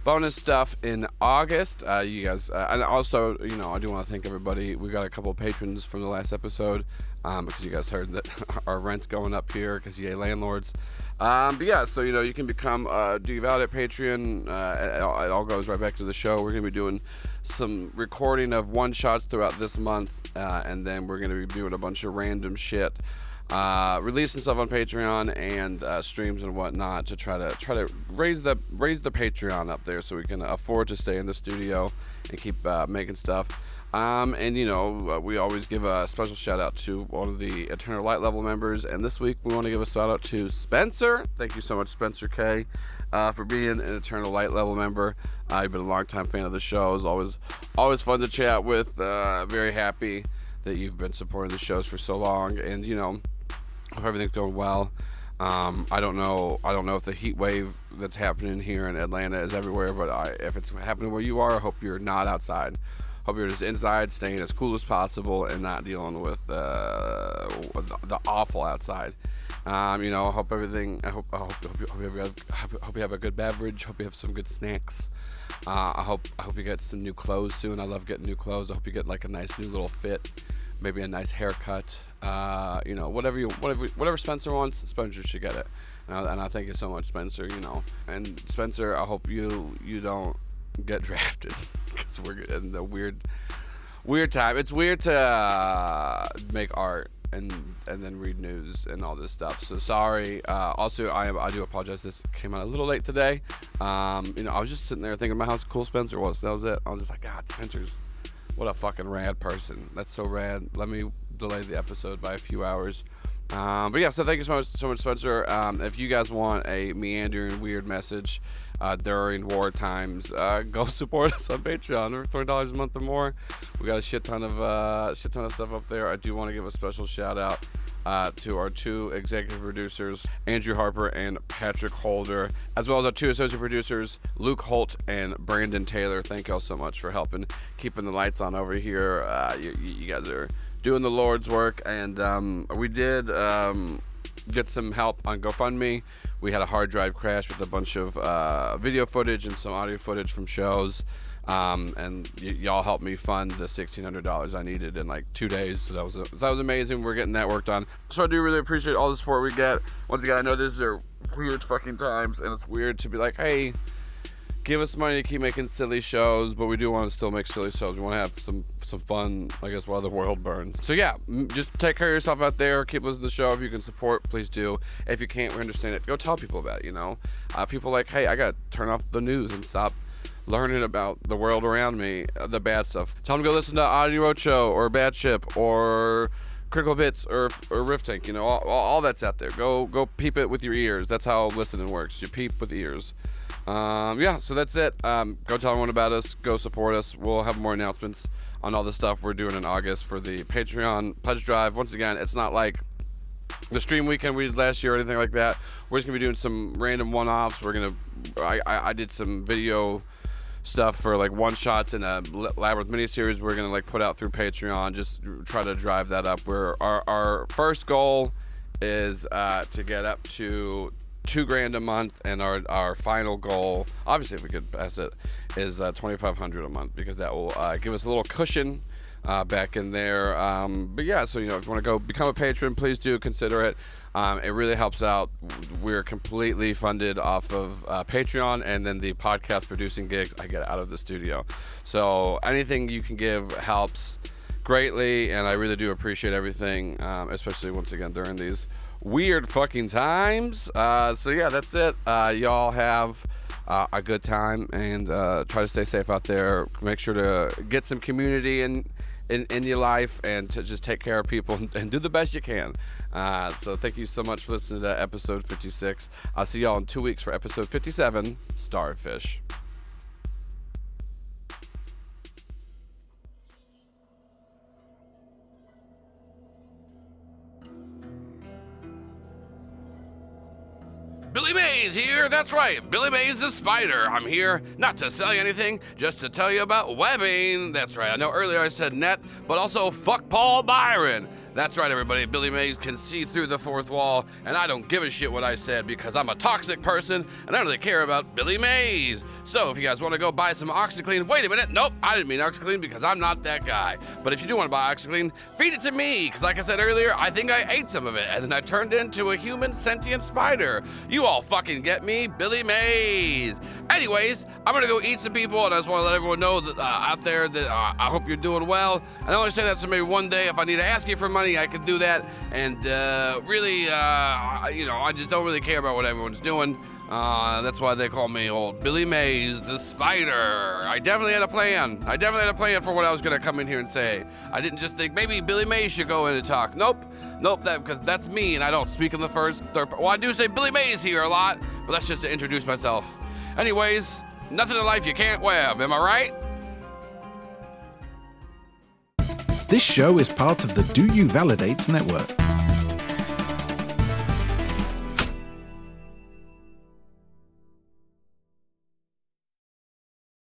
bonus stuff in August. You guys, and also, I do want to thank everybody. We got a couple of patrons from the last episode because you guys heard that our rent's going up here because yay landlords. But yeah, so you can become Do You Validate Patreon. It all goes right back to the show. We're gonna be doing some recording of one-shots throughout this month, and then we're gonna be doing a bunch of random shit, releasing stuff on Patreon and streams and whatnot to try to raise the Patreon up there so we can afford to stay in the studio and keep making stuff. And we always give a special shout out to one of the Eternal Light level members, and this week we want to give a shout out to Spencer. Thank you so much, Spencer K, for being an Eternal Light level member. You've been a longtime fan of the show. It's always fun to chat with. Very happy that you've been supporting the shows for so long, and hope everything's going well. I don't know if the heat wave that's happening here in Atlanta is everywhere, but if it's happening where you are, I hope you're not outside. Hope you're just inside, staying as cool as possible, and not dealing with the awful outside. Hope everything. I hope you have a good beverage. Hope you have some good snacks. I hope you get some new clothes soon. I love getting new clothes. I hope you get like a nice new little fit, maybe a nice haircut. Whatever Spencer wants, Spencer should get it. And I thank you so much, Spencer. And Spencer, I hope you don't get drafted. Because we're in the weird time. It's weird to make art and then read news and all this stuff. So sorry. Also, I do apologize. This came out a little late today. I was just sitting there thinking about how cool Spencer was. That was it. I was just like, God, Spencer's what a fucking rad person. That's so rad. Let me delay the episode by a few hours. But yeah, so thank you so much, Spencer. If you guys want a meandering weird message during war times, go support us on Patreon for $20 a month or more. We got a shit ton of stuff up there. I do want to give a special shout out to our two executive producers, Andrew Harper and Patrick Holder, as well as our two associate producers, Luke Holt and Brandon Taylor. Thank y'all so much for helping keeping the lights on over here. You guys are doing the Lord's work, and we did get some help on GoFundMe. We had a hard drive crash with a bunch of video footage and some audio footage from shows, and y'all helped me fund the $1,600 I needed in like 2 days. So that was amazing. We're getting that worked on. So I do really appreciate all the support we get. Once again, I know these are weird fucking times, and it's weird to be like, hey, give us money to keep making silly shows, but we do want to still make silly shows. We want to have some fun, I guess, while the world burns. So yeah, just take care of yourself out there. Keep listening to the show. If you can support, please do. If you can't, we understand it. Go tell people about it, people like, hey, I got to turn off the news and stop learning about the world around me, the bad stuff. Tell them to go listen to Oddity Roadshow or Bad Ship or Critical Bits or Rift Tank. You know, all that's out there. Go peep it with your ears. That's how listening works. You peep with ears. So that's it. Go tell everyone about us. Go support us. We'll have more announcements on all the stuff we're doing in August for the Patreon pledge drive. Once again, it's not like the stream weekend we did last year or anything like that. We're just gonna be doing some random one-offs. I did some video stuff for like one-shots in a Labyrinth miniseries we're gonna like put out through Patreon. Just try to drive that up. Our first goal is to get up to $2,000 a month, and our final goal, obviously if we could pass it, is $2,500 a month, because that will give us a little cushion back in there. But yeah, so if you want to go become a patron, please do consider it. It really helps out. We're completely funded off of Patreon, and then the podcast producing gigs I get out of the studio. So anything you can give helps greatly, and I really do appreciate everything, especially once again during these weird fucking times. So yeah, that's it. Y'all have a good time, and try to stay safe out there. Make sure to get some community in your life, and to just take care of people and do the best you can. So thank you so much for listening to episode 56. I'll see y'all in 2 weeks for episode 57, Starfish. Billy Mays here, that's right, Billy Mays the Spider. I'm here not to sell you anything, just to tell you about webbing. That's right, I know earlier I said net, but also fuck Paul Byron. That's right, everybody, Billy Mays can see through the fourth wall, and I don't give a shit what I said, because I'm a toxic person, and I don't really care about Billy Mays. So if you guys want to go buy some OxyClean, wait a minute, nope, I didn't mean OxyClean, because I'm not that guy. But if you do want to buy OxyClean, feed it to me, because like I said earlier, I think I ate some of it, and then I turned into a human sentient spider. You all fucking get me, Billy Mays. Anyways, I'm gonna go eat some people, and I just want to let everyone know that out there that I hope you're doing well. And I only say that so maybe one day if I need to ask you for money, I can do that. And really, I just don't really care about what everyone's doing. That's why they call me old Billy Mays the Spider. I definitely had a plan. For what I was gonna come in here and say. I didn't just think maybe Billy Mays should go in and talk. Nope, because that's me, and I don't speak in the third. Well, I do say Billy Mays here a lot, but that's just to introduce myself. Anyways, nothing in life you can't web, am I right? This show is part of the Do You Validate network.